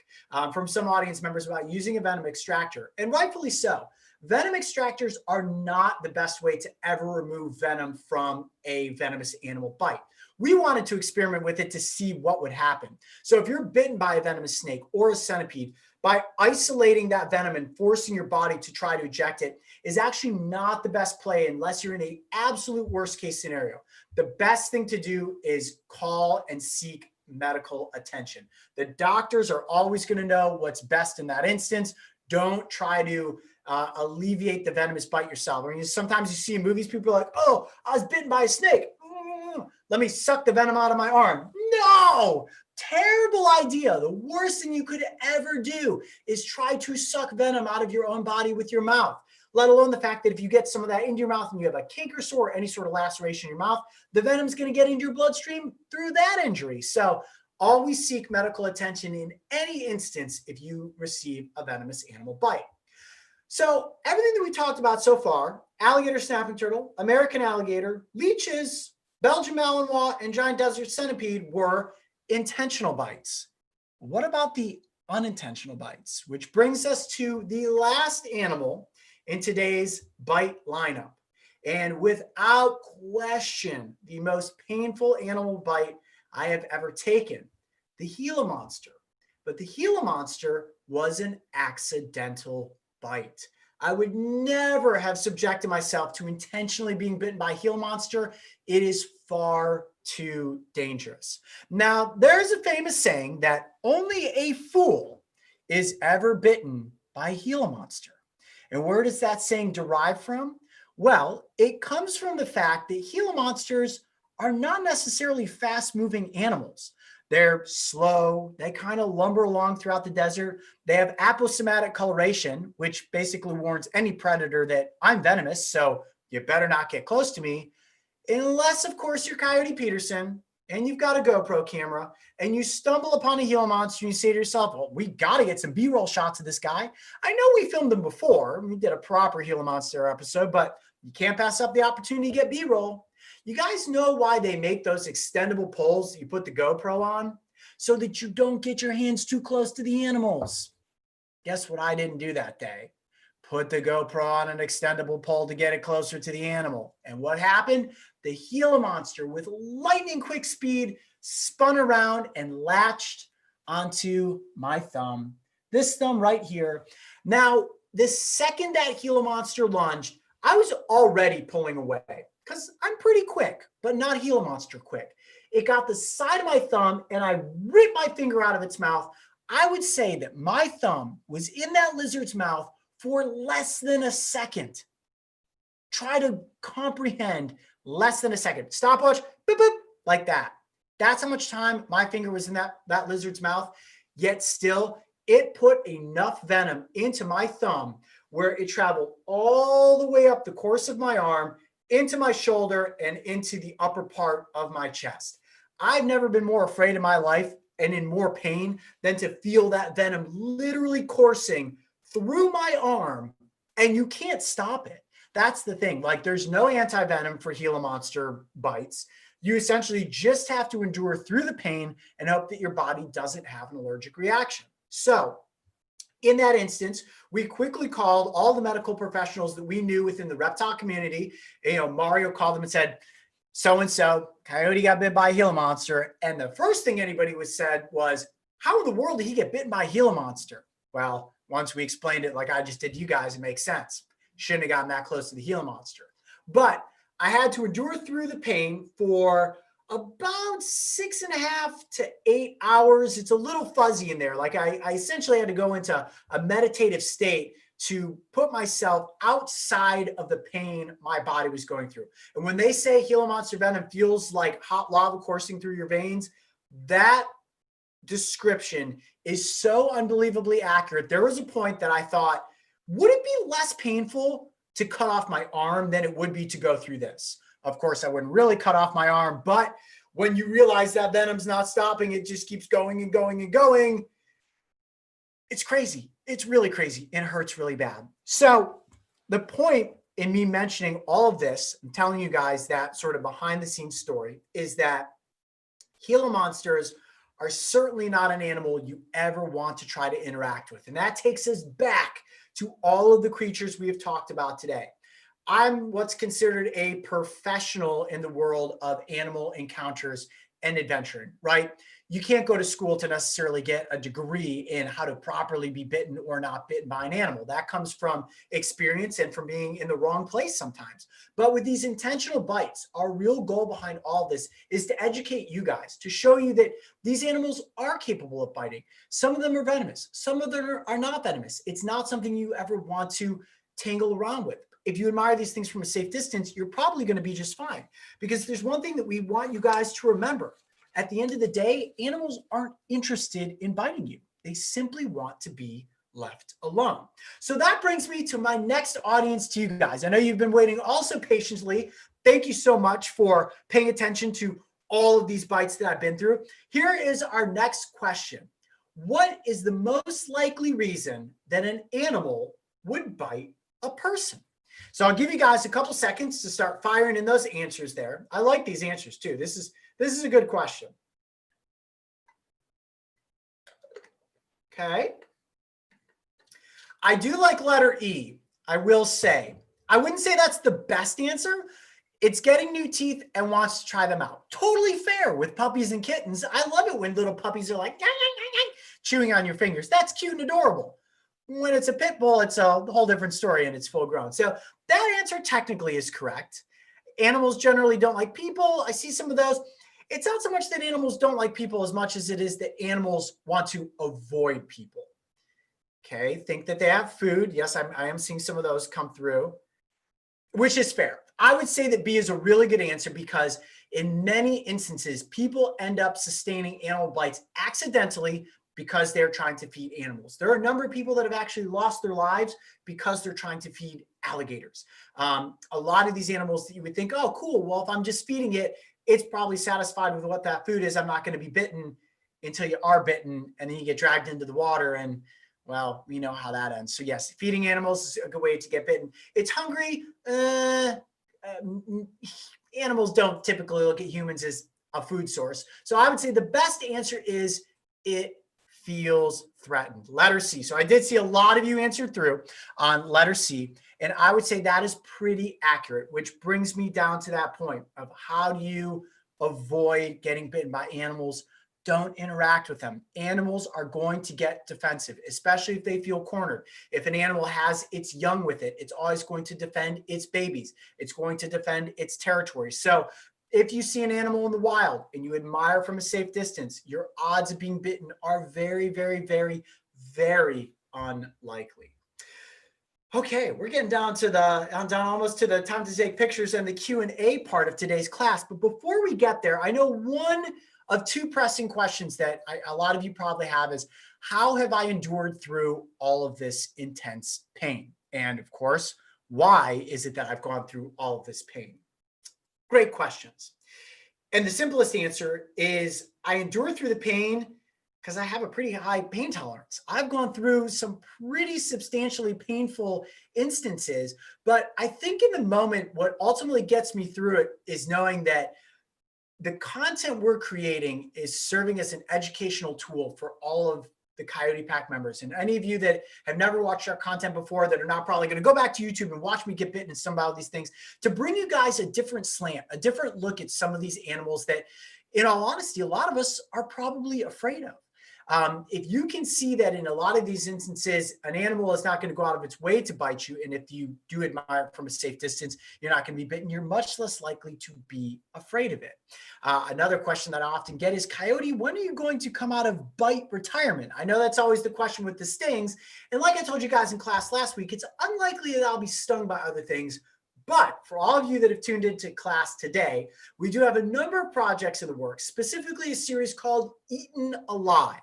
from some audience members about using a venom extractor, and rightfully so. Venom extractors are not the best way to ever remove venom from a venomous animal bite. We wanted to experiment with it to see what would happen. So if you're bitten by a venomous snake or a centipede, by isolating that venom and forcing your body to try to eject it is actually not the best play unless you're in an absolute worst case scenario. The best thing to do is call and seek medical attention. The doctors are always going to know what's best in that instance. Don't try to alleviate the venomous bite yourself. Sometimes you see in movies, people are like, oh, I was bitten by a snake. Let me suck the venom out of my arm. No, terrible idea. The worst thing you could ever do is try to suck venom out of your own body with your mouth, let alone the fact that if you get some of that into your mouth and you have a canker sore or any sort of laceration in your mouth, the venom is going to get into your bloodstream through that injury. So always seek medical attention in any instance if you receive a venomous animal bite. So everything that we talked about so far, alligator snapping turtle, American alligator, leeches, Belgian Malinois, and giant desert centipede were intentional bites. What about the unintentional bites? Which brings us to the last animal in today's bite lineup. And without question, the most painful animal bite I have ever taken, the Gila monster. But the Gila monster was an accidental bite. I would never have subjected myself to intentionally being bitten by a Gila monster. It is far too dangerous. Now, there's a famous saying that only a fool is ever bitten by a Gila monster. And where does that saying derive from? Well, it comes from the fact that Gila monsters are not necessarily fast-moving animals. They're slow. They kind of lumber along throughout the desert. They have aposematic coloration, which basically warns any predator that I'm venomous, so you better not get close to me. Unless, of course, you're Coyote Peterson and you've got a GoPro camera and you stumble upon a Gila monster and you say to yourself, well, we got to get some B-roll shots of this guy. I know we filmed them before. We did a proper Gila monster episode, but you can't pass up the opportunity to get B-roll. You guys know why they make those extendable poles that you put the GoPro on? So that you don't get your hands too close to the animals. Guess what I didn't do that day? Put the GoPro on an extendable pole to get it closer to the animal. And what happened? The Gila monster with lightning quick speed spun around and latched onto my thumb. This thumb right here. Now, the second that Gila monster lunged, I was already pulling away because I'm pretty quick, but not Gila monster quick. It got the side of my thumb and I ripped my finger out of its mouth. I would say that my thumb was in that lizard's mouth for less than a second. Try to comprehend less than a second. Stopwatch, boop, boop, like that. That's how much time my finger was in that lizard's mouth. Yet still, it put enough venom into my thumb where it traveled all the way up the course of my arm, into my shoulder, and into the upper part of my chest. I've never been more afraid in my life and in more pain than to feel that venom literally coursing through my arm, and you can't stop it. That's the thing. Like, there's no anti-venom for Gila monster bites. You essentially just have to endure through the pain and hope that your body doesn't have an allergic reaction. So in that instance, we quickly called all the medical professionals that we knew within the reptile community. Mario called them and said, so-and-so, Coyote got bit by a Gila monster. And the first thing anybody said was, how in the world did he get bitten by a Gila monster? Well, once we explained it like I just did to you guys, it makes sense. Shouldn't have gotten that close to the Gila monster. But I had to endure through the pain for about 6.5 to 8 hours. It's a little fuzzy in there. Like I essentially had to go into a meditative state to put myself outside of the pain my body was going through. And when they say Gila monster venom feels like hot lava coursing through your veins, that description is so unbelievably accurate. There was a point that I thought, would it be less painful to cut off my arm than it would be to go through this? Of course, I wouldn't really cut off my arm, but when you realize that venom's not stopping, it just keeps going and going and going. It's crazy. It's really crazy. And it hurts really bad. So the point in me mentioning all of this and telling you guys that sort of behind the scenes story is that Gila monsters are certainly not an animal you ever want to try to interact with. And that takes us back to all of the creatures we have talked about today. I'm what's considered a professional in the world of animal encounters and adventuring, right? You can't go to school to necessarily get a degree in how to properly be bitten or not bitten by an animal. That comes from experience and from being in the wrong place sometimes. But with these intentional bites, our real goal behind all this is to educate you guys, to show you that these animals are capable of biting. Some of them are venomous. Some of them are not venomous. It's not something you ever want to tangle around with. If you admire these things from a safe distance, you're probably going to be just fine. Because there's one thing that we want you guys to remember. At the end of the day, animals aren't interested in biting you. They simply want to be left alone. So that brings me to my next audience to you guys. I know you've been waiting also patiently. Thank you so much for paying attention to all of these bites that I've been through. Here is our next question. What is the most likely reason that an animal would bite a person? So I'll give you guys a couple seconds to start firing in those answers there. I like these answers too. This is a good question. Okay. I do like letter E, I will say. I wouldn't say that's the best answer. It's getting new teeth and wants to try them out. Totally fair with puppies and kittens. I love it when little puppies are like chewing on your fingers. That's cute and adorable. When it's a pit bull, it's a whole different story and it's full grown. So that answer technically is correct. Animals generally don't like people. I see some of those. It's not so much that animals don't like people as much as it is that animals want to avoid people. Okay, think that they have food. Yes, I am seeing some of those come through, which is fair. I would say that B is a really good answer because In many instances, people end up sustaining animal bites accidentally because they're trying to feed animals. There are a number of people that have actually lost their lives because they're trying to feed alligators. A lot of these animals that you would think, oh, cool, well, if I'm just feeding it, it's probably satisfied with what that food is. I'm not going to be bitten until you are bitten, and then you get dragged into the water, and well, we know how that ends. So yes, feeding animals is a good way to get bitten. It's hungry. Animals don't typically look at humans as a food source. So I would say the best answer is it feels threatened. Letter C. So I did see a lot of you answered through on letter C, and I would say that is pretty accurate, which brings me down to that point of how do you avoid getting bitten by animals? Don't interact with them. Animals are going to get defensive, especially if they feel cornered. If an animal has its young with it, it's always going to defend its babies. It's going to defend its territory. So if you see an animal in the wild and you admire from a safe distance, your odds of being bitten are very, very, very, very unlikely. Okay, we're getting down almost to the time to take pictures and the Q&A part of today's class. But before we get there, I know one of two pressing questions that a lot of you probably have is, how have I endured through all of this intense pain? And of course, why is it that I've gone through all of this pain? Great questions. And the simplest answer is I endure through the pain because I have a pretty high pain tolerance. I've gone through some pretty substantially painful instances, but I think in the moment, what ultimately gets me through it is knowing that the content we're creating is serving as an educational tool for all of the Coyote Pack members. And any of you that have never watched our content before, that are not probably going to go back to YouTube and watch me get bitten and some about these things, to bring you guys a different slant, a different look at some of these animals that, in all honesty, a lot of us are probably afraid of. If you can see that in a lot of these instances, an animal is not going to go out of its way to bite you, and if you do admire it from a safe distance, you're not going to be bitten, you're much less likely to be afraid of it. Another question that I often get is, Coyote, when are you going to come out of bite retirement? I know that's always the question with the stings. And like I told you guys in class last week, it's unlikely that I'll be stung by other things. But for all of you that have tuned into class today, we do have a number of projects in the works, specifically a series called Eaten Alive,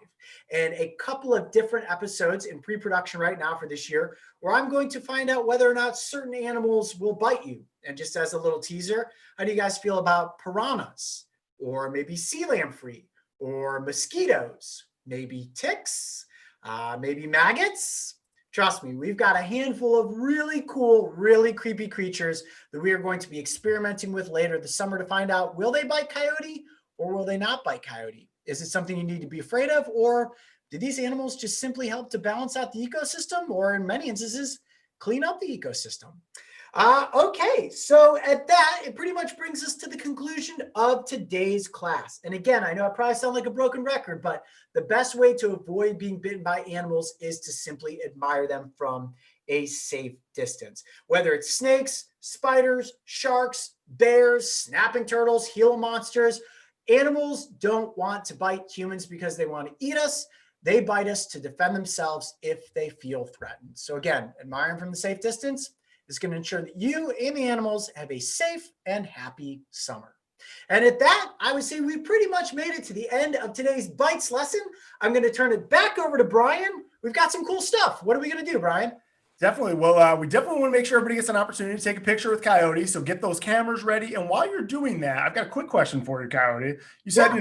and a couple of different episodes in pre-production right now for this year, where I'm going to find out whether or not certain animals will bite you. And just as a little teaser, how do you guys feel about piranhas, or maybe sea lamprey, or mosquitoes, maybe ticks, maybe maggots? Trust me, we've got a handful of really cool, really creepy creatures that we are going to be experimenting with later this summer to find out, will they bite coyote or will they not bite coyote? Is it something you need to be afraid of, or do these animals just simply help to balance out the ecosystem, or in many instances, clean up the ecosystem? Okay, so at that, it pretty much brings us to the conclusion of today's class. And again, I know I probably sound like a broken record, but the best way to avoid being bitten by animals is to simply admire them from a safe distance. Whether it's snakes, spiders, sharks, bears, snapping turtles, Gila monsters, animals don't want to bite humans because they want to eat us. They bite us to defend themselves if they feel threatened. So again, admiring from the safe distance is going to ensure that you and the animals have a safe and happy summer. And at that, I would say we pretty much made it to the end of today's Bites lesson. I'm going to turn it back over to Brian. We've got some cool stuff. What are we going to do, Brian? Definitely. Well, we definitely want to make sure everybody gets an opportunity to take a picture with Coyote. So get those cameras ready. And while you're doing that, I've got a quick question for you, Coyote. You said,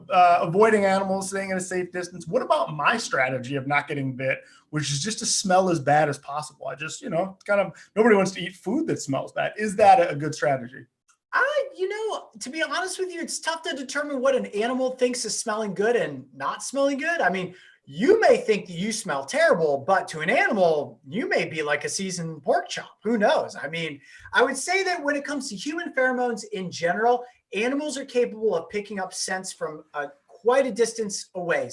avoiding animals, staying at a safe distance. What about my strategy of not getting bit, which is just to smell as bad as possible? I just, nobody wants to eat food that smells bad. Is that a good strategy? To be honest with you, it's tough to determine what an animal thinks is smelling good and not smelling good. I mean, you may think that you smell terrible, but to an animal, you may be like a seasoned pork chop. Who knows? I mean, I would say that when it comes to human pheromones in general, animals are capable of picking up scents from quite a distance away,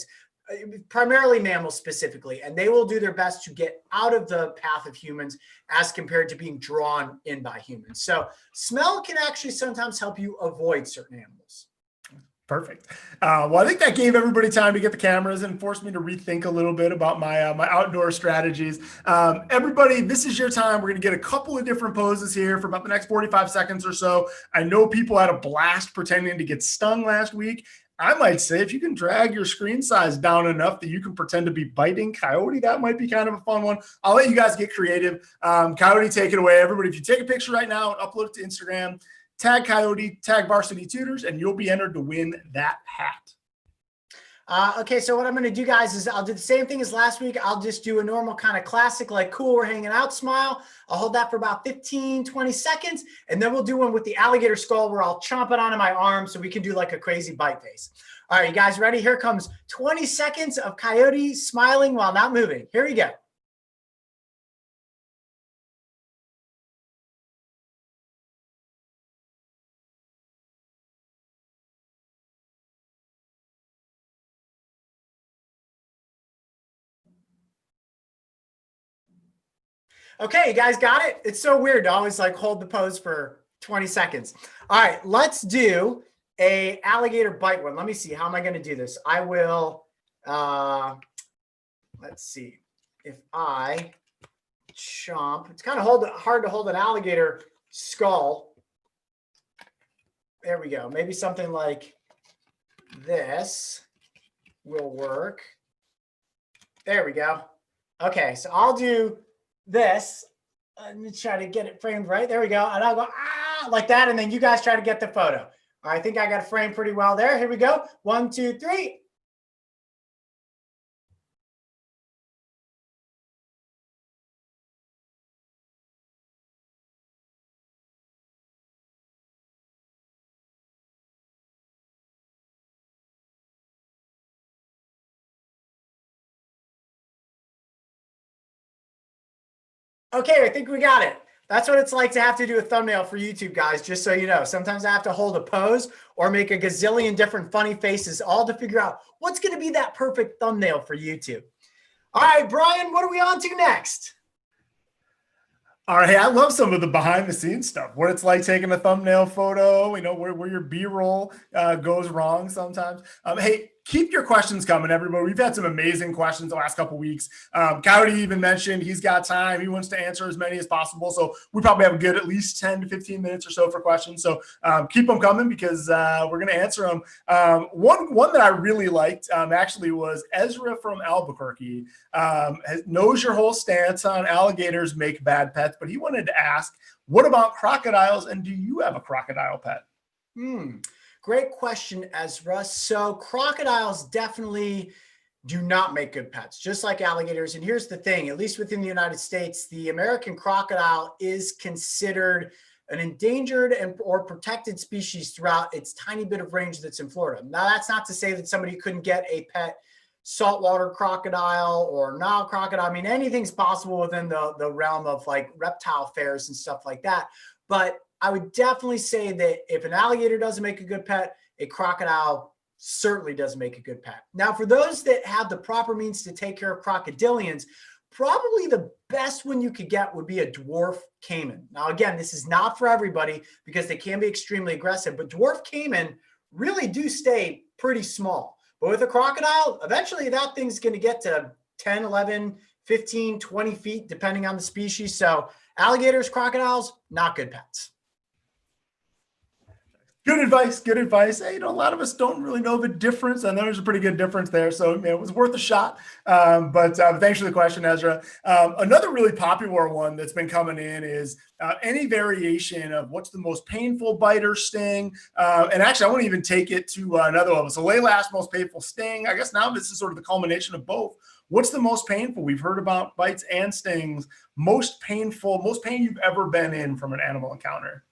primarily mammals specifically, and they will do their best to get out of the path of humans as compared to being drawn in by humans. So smell can actually sometimes help you avoid certain animals. Perfect. Well, I think that gave everybody time to get the cameras and forced me to rethink a little bit about my outdoor strategies. Everybody, this is your time. We're going to get a couple of different poses here for about the next 45 seconds or so. I know people had a blast pretending to get stung last week. I might say if you can drag your screen size down enough that you can pretend to be biting Coyote, that might be kind of a fun one. I'll let you guys get creative. Coyote, take it away. Everybody, if you take a picture right now and upload it to Instagram, tag Coyote, tag Varsity Tutors, and you'll be entered to win that hat. Okay, so what I'm going to do, guys, is I'll do the same thing as last week. I'll just do a normal kind of classic, like cool, we're hanging out smile. I'll hold that for about 15, 20 seconds, and then we'll do one with the alligator skull where I'll chomp it onto my arm so we can do like a crazy bite face. All right, you guys ready? Here comes 20 seconds of Coyote smiling while not moving. Here we go. Okay, you guys got it? It's so weird to always like hold the pose for 20 seconds. All right, let's do a alligator bite one. Let me see. How am I going to do this? I will, let's see. If I chomp, it's kind of hard to hold an alligator skull. There we go. Maybe something like this will work. There we go. Okay, so I'll do this. Let me try to get it framed right. There we go. And I'll go, ah, like that. And then you guys try to get the photo. All right, I think I got it framed pretty well there. Here we go. 1, 2, 3. Okay, I think we got it. That's what it's like to have to do a thumbnail for YouTube, guys, just so you know. Sometimes I have to hold a pose or make a gazillion different funny faces, all to figure out what's going to be that perfect thumbnail for YouTube. All right, Brian, what are we on to next? All right, I love some of the behind the scenes stuff, what it's like taking a thumbnail photo, you know, where your B-roll goes wrong sometimes. Hey, keep your questions coming, everybody. We've had some amazing questions the last couple of weeks. Coyote even mentioned he's got time. He wants to answer as many as possible. So we probably have a good at least 10 to 15 minutes or so for questions. So keep them coming because we're going to answer them. One that I really liked actually was Ezra from Albuquerque. Knows your whole stance on alligators make bad pets, but he wanted to ask, what about crocodiles? And do you have a crocodile pet? Great question, Ezra. So crocodiles definitely do not make good pets, just like alligators. And here's the thing, at least within the United States, the American crocodile is considered an endangered or protected species throughout its tiny bit of range that's in Florida. Now, that's not to say that somebody couldn't get a pet saltwater crocodile or Nile crocodile. I mean, anything's possible within the realm of like reptile fairs and stuff like that. But I would definitely say that if an alligator doesn't make a good pet, a crocodile certainly doesn't make a good pet. Now, for those that have the proper means to take care of crocodilians, probably the best one you could get would be a dwarf caiman. Now, again, this is not for everybody because they can be extremely aggressive, but dwarf caiman really do stay pretty small. But with a crocodile, eventually that thing's going to get to 10, 11, 15, 20 feet, depending on the species. So alligators, crocodiles, not good pets. Good advice. Good advice. Hey, you know, a lot of us don't really know the difference. I know there's a pretty good difference there. So it was worth a shot. But thanks for the question, Ezra. Another really popular one that's been coming in is any variation of what's the most painful bite or sting. And actually, I want to even take it to another level. So Layla asked most painful sting. I guess now this is sort of the culmination of both. What's the most painful? We've heard about bites and stings. Most pain you've ever been in from an animal encounter.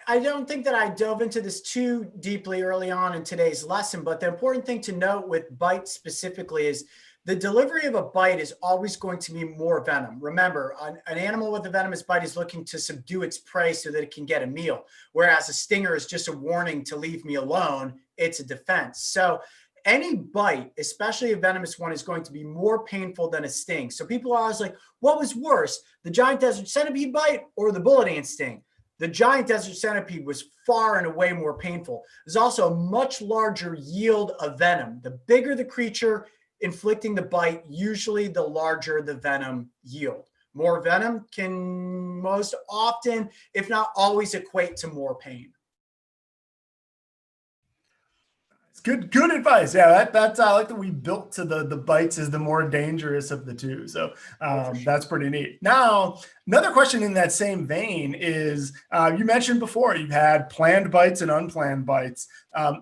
I don't think that I dove into this too deeply early on in today's lesson, but the important thing to note with bites specifically is the delivery of a bite is always going to be more venom. Remember, an animal with a venomous bite is looking to subdue its prey so that it can get a meal, whereas a stinger is just a warning to leave me alone. It's a defense. So any bite, especially a venomous one, is going to be more painful than a sting. So people are always like, what was worse, the giant desert centipede bite or the bullet ant sting? The giant desert centipede was far and away more painful. There's also a much larger yield of venom. The bigger the creature inflicting the bite, usually the larger the venom yield. More venom can most often, if not always, equate to more pain. Good advice. Yeah, that's I like that we built to the bites is the more dangerous of the two. So Sure. that's pretty neat. Now, another question in that same vein is you mentioned before you've had planned bites and unplanned bites.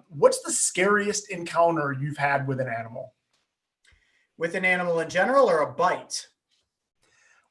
What's the scariest encounter you've had with an animal? With an animal in general or a bite?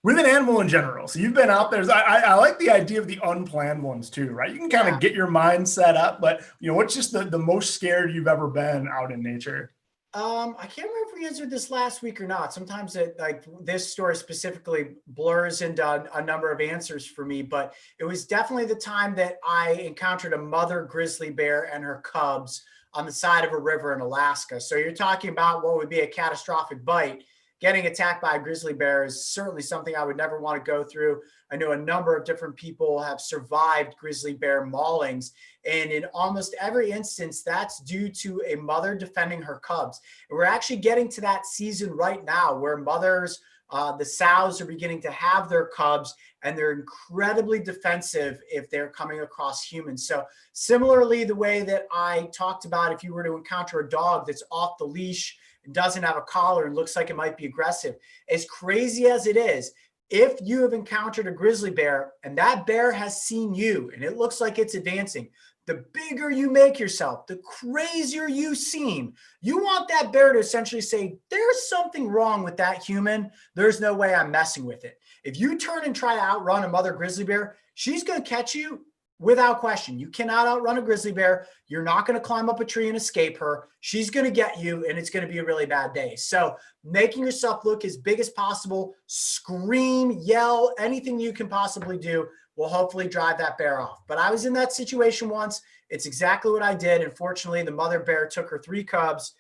With an animal in general. So you've been out there. I like the idea of the unplanned ones too, right? You can kind of get your mind set up, but what's just the most scared you've ever been out in nature? I can't remember if we answered this last week or not. Sometimes like this story specifically blurs into a number of answers for me, but it was definitely the time that I encountered a mother grizzly bear and her cubs on the side of a river in Alaska. So you're talking about what would be a catastrophic bite. Getting attacked by a grizzly bear is certainly something I would never want to go through. I know a number of different people have survived grizzly bear maulings, and in almost every instance, that's due to a mother defending her cubs. And we're actually getting to that season right now where mothers, the sows, are beginning to have their cubs, and they're incredibly defensive if they're coming across humans. So similarly, the way that I talked about, if you were to encounter a dog that's off the leash, doesn't have a collar and looks like it might be aggressive, as crazy as it is, if you have encountered a grizzly bear and that bear has seen you and it looks like it's advancing, the bigger you make yourself, the crazier you seem. You want that bear to essentially say, there's something wrong with that human. There's no way I'm messing with it. If you turn and try to outrun a mother grizzly bear, she's going to catch you. Without question. You cannot outrun a grizzly bear. You're not going to climb up a tree and escape her. She's going to get you, and it's going to be a really bad day. So making yourself look as big as possible, scream, yell, anything you can possibly do will hopefully drive that bear off. But I was in that situation once. It's exactly what I did. Unfortunately, the mother bear took her 3 cubs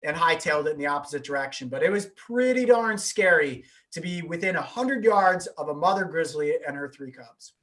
and hightailed it in the opposite direction. But it was pretty darn scary to be within 100 yards of a mother grizzly and her 3 cubs.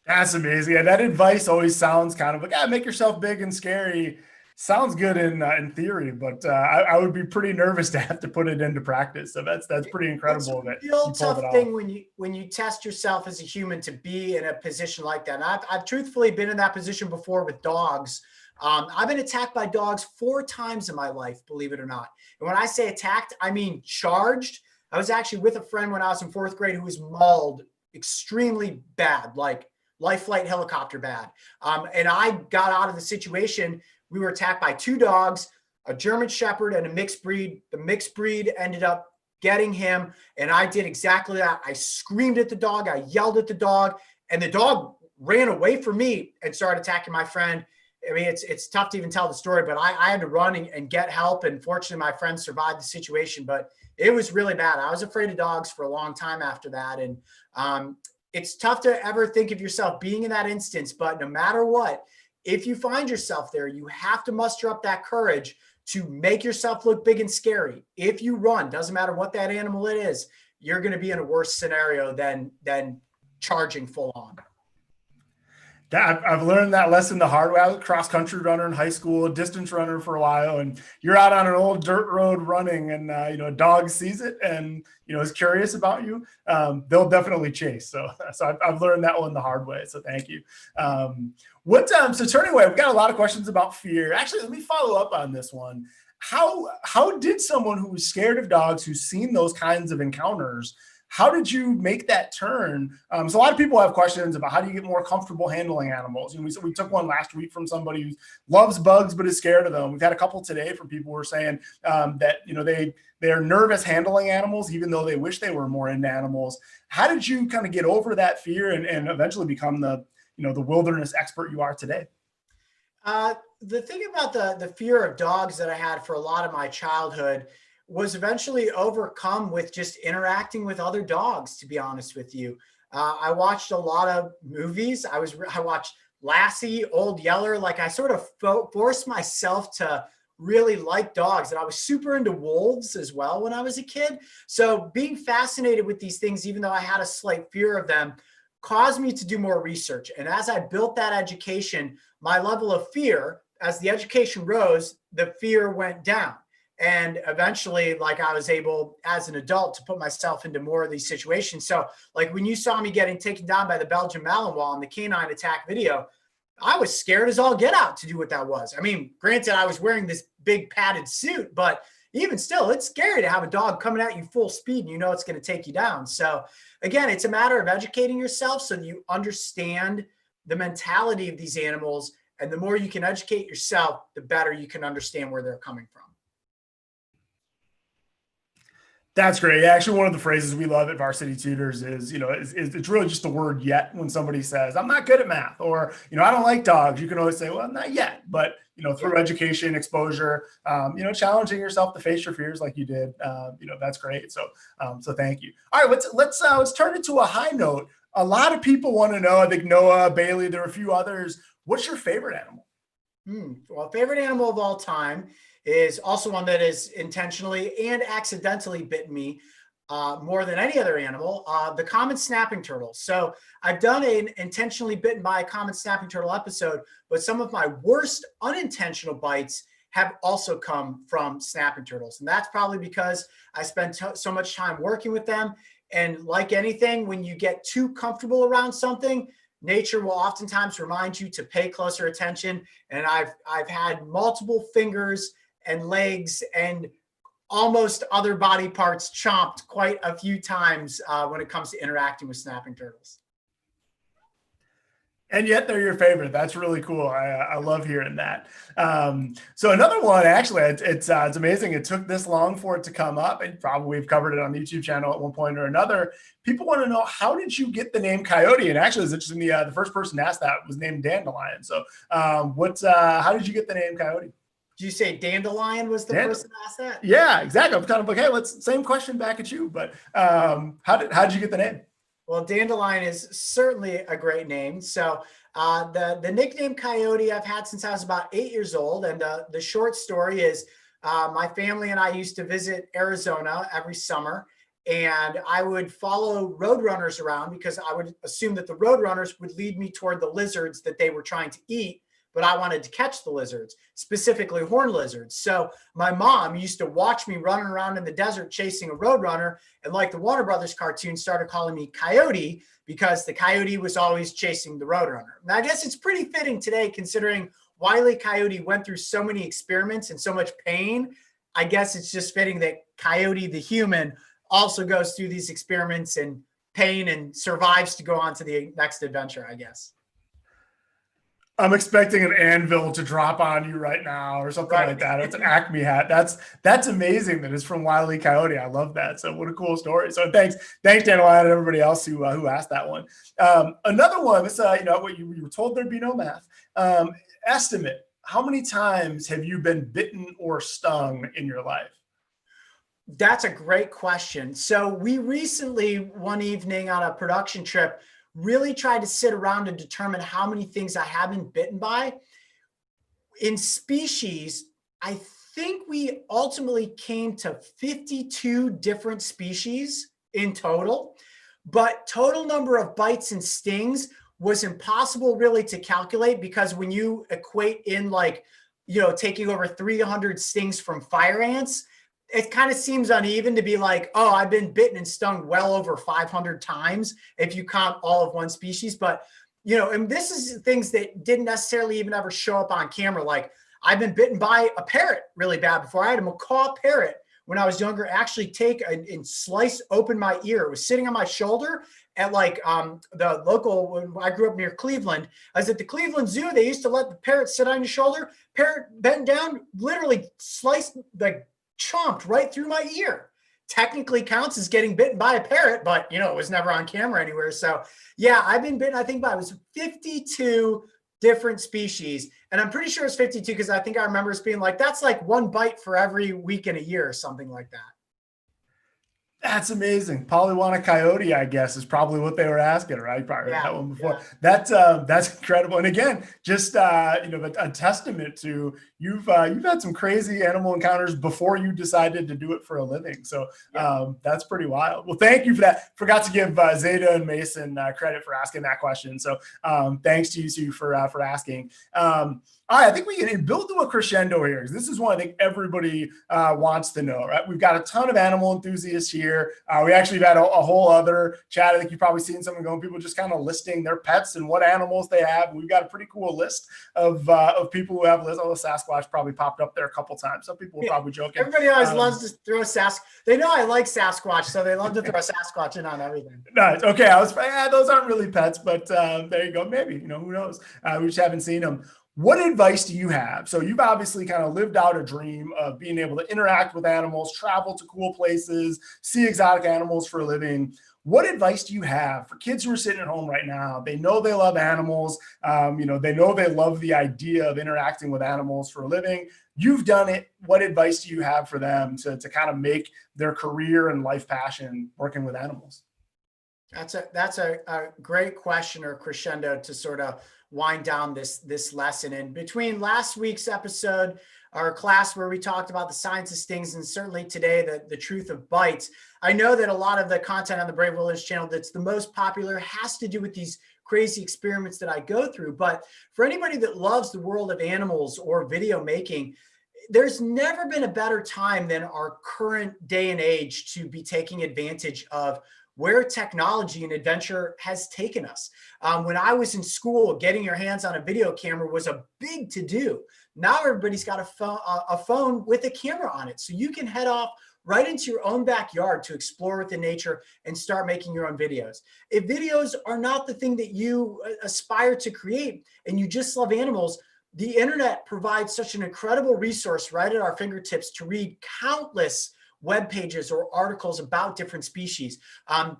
That's amazing. Yeah, that advice always sounds kind of like, make yourself big and scary. Sounds good in theory, but I would be pretty nervous to have to put it into practice. So that's pretty incredible. It's a real tough thing when you test yourself as a human to be in a position like that. And I've truthfully been in that position before with dogs. I've been attacked by dogs 4 times in my life, believe it or not. And when I say attacked, I mean charged. I was actually with a friend when I was in 4th grade who was mauled extremely bad, like life flight helicopter bad. And I got out of the situation. We were attacked by 2 dogs, a German Shepherd and a mixed breed. The mixed breed ended up getting him. And I did exactly that. I screamed at the dog. I yelled at the dog, and the dog ran away from me and started attacking my friend. I mean, it's tough to even tell the story, but I had to run and get help. And fortunately, my friend survived the situation, but it was really bad. I was afraid of dogs for a long time after that. And it's tough to ever think of yourself being in that instance, but no matter what, if you find yourself there, you have to muster up that courage to make yourself look big and scary. If you run, doesn't matter what that animal it is, you're going to be in a worse scenario than charging full on. I've learned that lesson the hard way. I was a cross-country runner in high school, a distance runner for a while, and you're out on an old dirt road running, and a dog sees it and is curious about you. They'll definitely chase. So I've learned that one the hard way. So thank you. So turning away, we've got a lot of questions about fear. Actually, let me follow up on this one. How did someone who was scared of dogs, who's seen those kinds of encounters, how did you make that turn? So a lot of people have questions about how do you get more comfortable handling animals. We took one last week from somebody who loves bugs but is scared of them. We've had a couple today from people who are saying that they are nervous handling animals, even though they wish they were more into animals. How did you kind of get over that fear and eventually become the wilderness expert you are today? The thing about the fear of dogs that I had for a lot of my childhood was eventually overcome with just interacting with other dogs, to be honest with you. I watched a lot of movies. I watched Lassie, Old Yeller. Like I sort of forced myself to really like dogs. And I was super into wolves as well when I was a kid. So being fascinated with these things, even though I had a slight fear of them, caused me to do more research. And as I built that education, my level of fear, as the education rose, the fear went down. And eventually, like, I was able as an adult to put myself into more of these situations. So like when you saw me getting taken down by the Belgian Malinois in the canine attack video, I was scared as all get out to do what that was. I mean, granted, I was wearing this big padded suit, but even still, it's scary to have a dog coming at you full speed and you know it's going to take you down. So again, it's a matter of educating yourself so that you understand the mentality of these animals. And the more you can educate yourself, the better you can understand where they're coming from. That's great. Actually, one of the phrases we love at Varsity Tutors is, it's really just the word yet. When somebody says, I'm not good at math, or, I don't like dogs, you can always say, well, not yet. But, through education, exposure, challenging yourself to face your fears like you did, that's great. So thank you. All right, let's turn it to a high note. A lot of people want to know, I think Noah, Bailey, there are a few others. What's your favorite animal? Well, favorite animal of all time is also one that has intentionally and accidentally bitten me more than any other animal, the common snapping turtle. So I've done an intentionally bitten by a common snapping turtle episode, but some of my worst unintentional bites have also come from snapping turtles. And that's probably because I spend so much time working with them. And like anything, when you get too comfortable around something, nature will oftentimes remind you to pay closer attention. And I've had multiple fingers and legs and almost other body parts chomped quite a few times when it comes to interacting with snapping turtles. And yet they're your favorite. That's really cool. I love hearing that. So another one, actually, it's amazing. It took this long for it to come up, and probably we've covered it on the YouTube channel at one point or another. People want to know, how did you get the name Coyote? And actually, it's interesting. The first person to ask that was named Dandelion. So how did you get the name Coyote? Did you say Dandelion was the person to ask that? Yeah, exactly. I'm kind of like, hey, same question back at you. But how did you get the name? Well, Dandelion is certainly a great name. So the nickname Coyote I've had since I was about 8 years old. And the short story is my family and I used to visit Arizona every summer. And I would follow roadrunners around because I would assume that the roadrunners would lead me toward the lizards that they were trying to eat. But I wanted to catch the lizards, specifically horned lizards. So my mom used to watch me running around in the desert chasing a roadrunner, and like the Warner Brothers cartoon, started calling me Coyote because the coyote was always chasing the roadrunner. And I guess it's pretty fitting today, considering Wile E. Coyote went through so many experiments and so much pain. I guess it's just fitting that Coyote the human also goes through these experiments and pain and survives to go on to the next adventure, I guess. I'm expecting an anvil to drop on you right now or something like that. It's an Acme hat. That's amazing that it's from Wile E. Coyote. I love that. So what a cool story. So thanks Dandelion, and everybody else who asked that one. Another one, this what you were told there'd be no math. Estimate, how many times have you been bitten or stung in your life? That's a great question. So we recently, one evening on a production trip, really tried to sit around and determine how many things I have been bitten by. In species, I think we ultimately came to 52 different species in total, but total number of bites and stings was impossible really to calculate, because when you equate in taking over 300 stings from fire ants, it kind of seems uneven to be like, oh, I've been bitten and stung well over 500 times if you count all of one species. But, and this is things that didn't necessarily even ever show up on camera. Like, I've been bitten by a parrot really bad before. I had a macaw parrot when I was younger actually take and slice open my ear. It was sitting on my shoulder at the local, when I grew up near Cleveland. I was at the Cleveland Zoo. They used to let the parrot sit on your shoulder. Parrot bent down, literally sliced chomped right through my ear. Technically counts as getting bitten by a parrot, but it was never on camera anywhere. So yeah, I've been bitten, I think by 52 different species. And I'm pretty sure it's 52 because I think I remember it's being like, that's like one bite for every week in a year or something like that. That's amazing. Probably want a coyote, I guess, is probably what they were asking, right? You probably heard Yeah, that one before. yeah. That's incredible. And again, just a testament to you've had some crazy animal encounters before you decided to do it for a living. So Yep. that's pretty wild. Well, thank you for that. Forgot to give Zeta and Mason credit for asking that question. So thanks to you two for asking. All right, I think we can build to a crescendo here, because this is one I think everybody wants to know, right? We've got a ton of animal enthusiasts here. We actually have had a whole other chat. I think you've probably seen someone going, people just kind of listing their pets and what animals they have. We've got a pretty cool list of people who have lists. Oh, Sasquatch probably popped up there a couple times. Some people were probably joking. Everybody always loves to throw They know I like Sasquatch, so they love to throw Sasquatch in on everything. Nice. Okay, those aren't really pets, but there you go. Maybe, who knows? We just haven't seen them. What advice do you have? So you've obviously kind of lived out a dream of being able to interact with animals, travel to cool places, see exotic animals for a living. What advice do you have for kids who are sitting at home right now? They know they love animals. They know they love the idea of interacting with animals for a living. You've done it. What advice do you have for them to kind of make their career and life passion working with animals? That's a great question, or crescendo, to sort of wind down this lesson. And between last week's episode, our class where we talked about the science of stings, and certainly today, the truth of bites, I know that a lot of the content on the Brave Wilderness channel that's the most popular has to do with these crazy experiments that I go through. But for anybody that loves the world of animals or video making, there's never been a better time than our current day and age to be taking advantage of where technology and adventure has taken us. When I was in school, getting your hands on a video camera was a big to-do. Now everybody's got a phone with a camera on it. So you can head off right into your own backyard to explore within nature and start making your own videos. If videos are not the thing that you aspire to create and you just love animals, the internet provides such an incredible resource right at our fingertips to read countless web pages or articles about different species,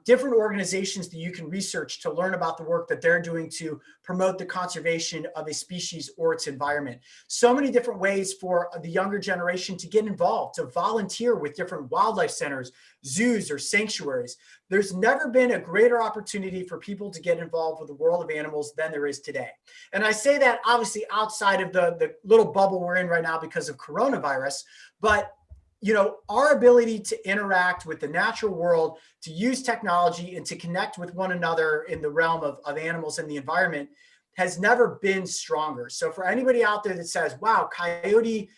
different organizations that you can research to learn about the work that they're doing to promote the conservation of a species or its environment. So many different ways for the younger generation to get involved, to volunteer with different wildlife centers, zoos, or sanctuaries. There's never been a greater opportunity for people to get involved with the world of animals than there is today. And I say that obviously outside of the little bubble we're in right now because of coronavirus, but our ability to interact with the natural world, to use technology, and to connect with one another in the realm of animals and the environment has never been stronger. So for anybody out there that says, wow, Coyote,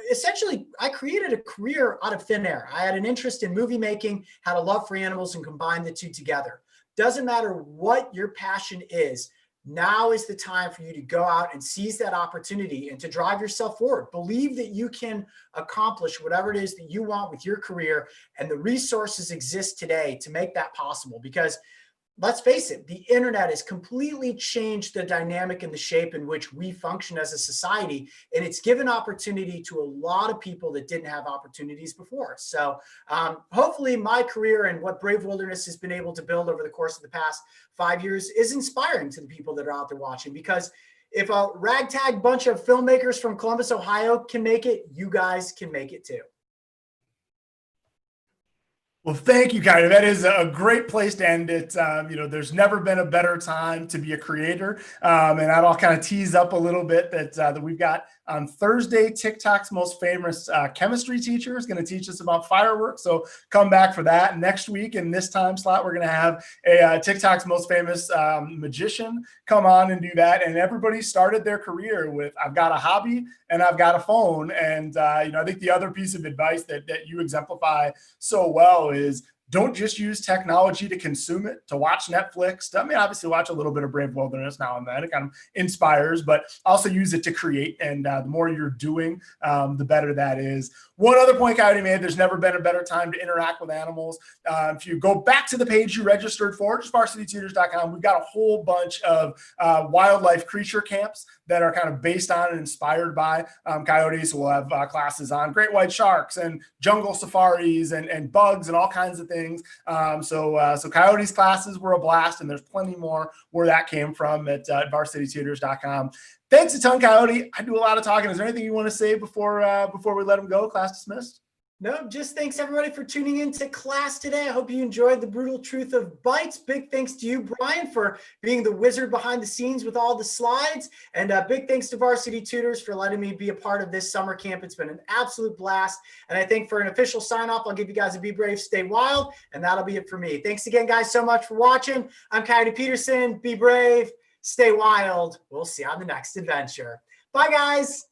essentially, I created a career out of thin air. I had an interest in movie making, had a love for animals, and combined the two together. Doesn't matter what your passion is. Now is the time for you to go out and seize that opportunity and to drive yourself forward. Believe that you can accomplish whatever it is that you want with your career, and the resources exist today to make that possible. Because let's face it, the internet has completely changed the dynamic and the shape in which we function as a society. And it's given opportunity to a lot of people that didn't have opportunities before. So hopefully my career and what Brave Wilderness has been able to build over the course of the past 5 years is inspiring to the people that are out there watching. Because if a ragtag bunch of filmmakers from Columbus, Ohio can make it, you guys can make it too. Well, thank you, Coyote. That is a great place to end it. There's never been a better time to be a creator. And that'll kind of tease up a little bit that we've got on Thursday, TikTok's most famous chemistry teacher is going to teach us about fireworks. So come back for that. Next week in this time slot, we're going to have a TikTok's most famous magician come on and do that. And everybody started their career with, I've got a hobby and I've got a phone. And, I think the other piece of advice that you exemplify so well is don't just use technology to consume it, to watch Netflix. I mean, obviously watch a little bit of Brave Wilderness now and then. It kind of inspires, but also use it to create. And the more you're doing, the better that is. One other point Coyote made, there's never been a better time to interact with animals. If you go back to the page you registered for, just varsitytutors.com, we've got a whole bunch of wildlife creature camps that are kind of based on and inspired by coyotes. We'll have classes on great white sharks and jungle safaris and bugs and all kinds of things. So coyotes classes were a blast, and there's plenty more where that came from at varsitytutors.com. Thanks a ton, Coyote. I do a lot of talking. Is there anything you want to say before we let them go? Class dismissed. No, just thanks everybody for tuning into class today. I hope you enjoyed the brutal truth of bites. Big thanks to you, Brian, for being the wizard behind the scenes with all the slides. And big thanks to Varsity Tutors for letting me be a part of this summer camp. It's been an absolute blast. And I think for an official sign off, I'll give you guys a be brave, stay wild. And that'll be it for me. Thanks again, guys, so much for watching. I'm Coyote Peterson. Be brave, stay wild. We'll see you on the next adventure. Bye, guys.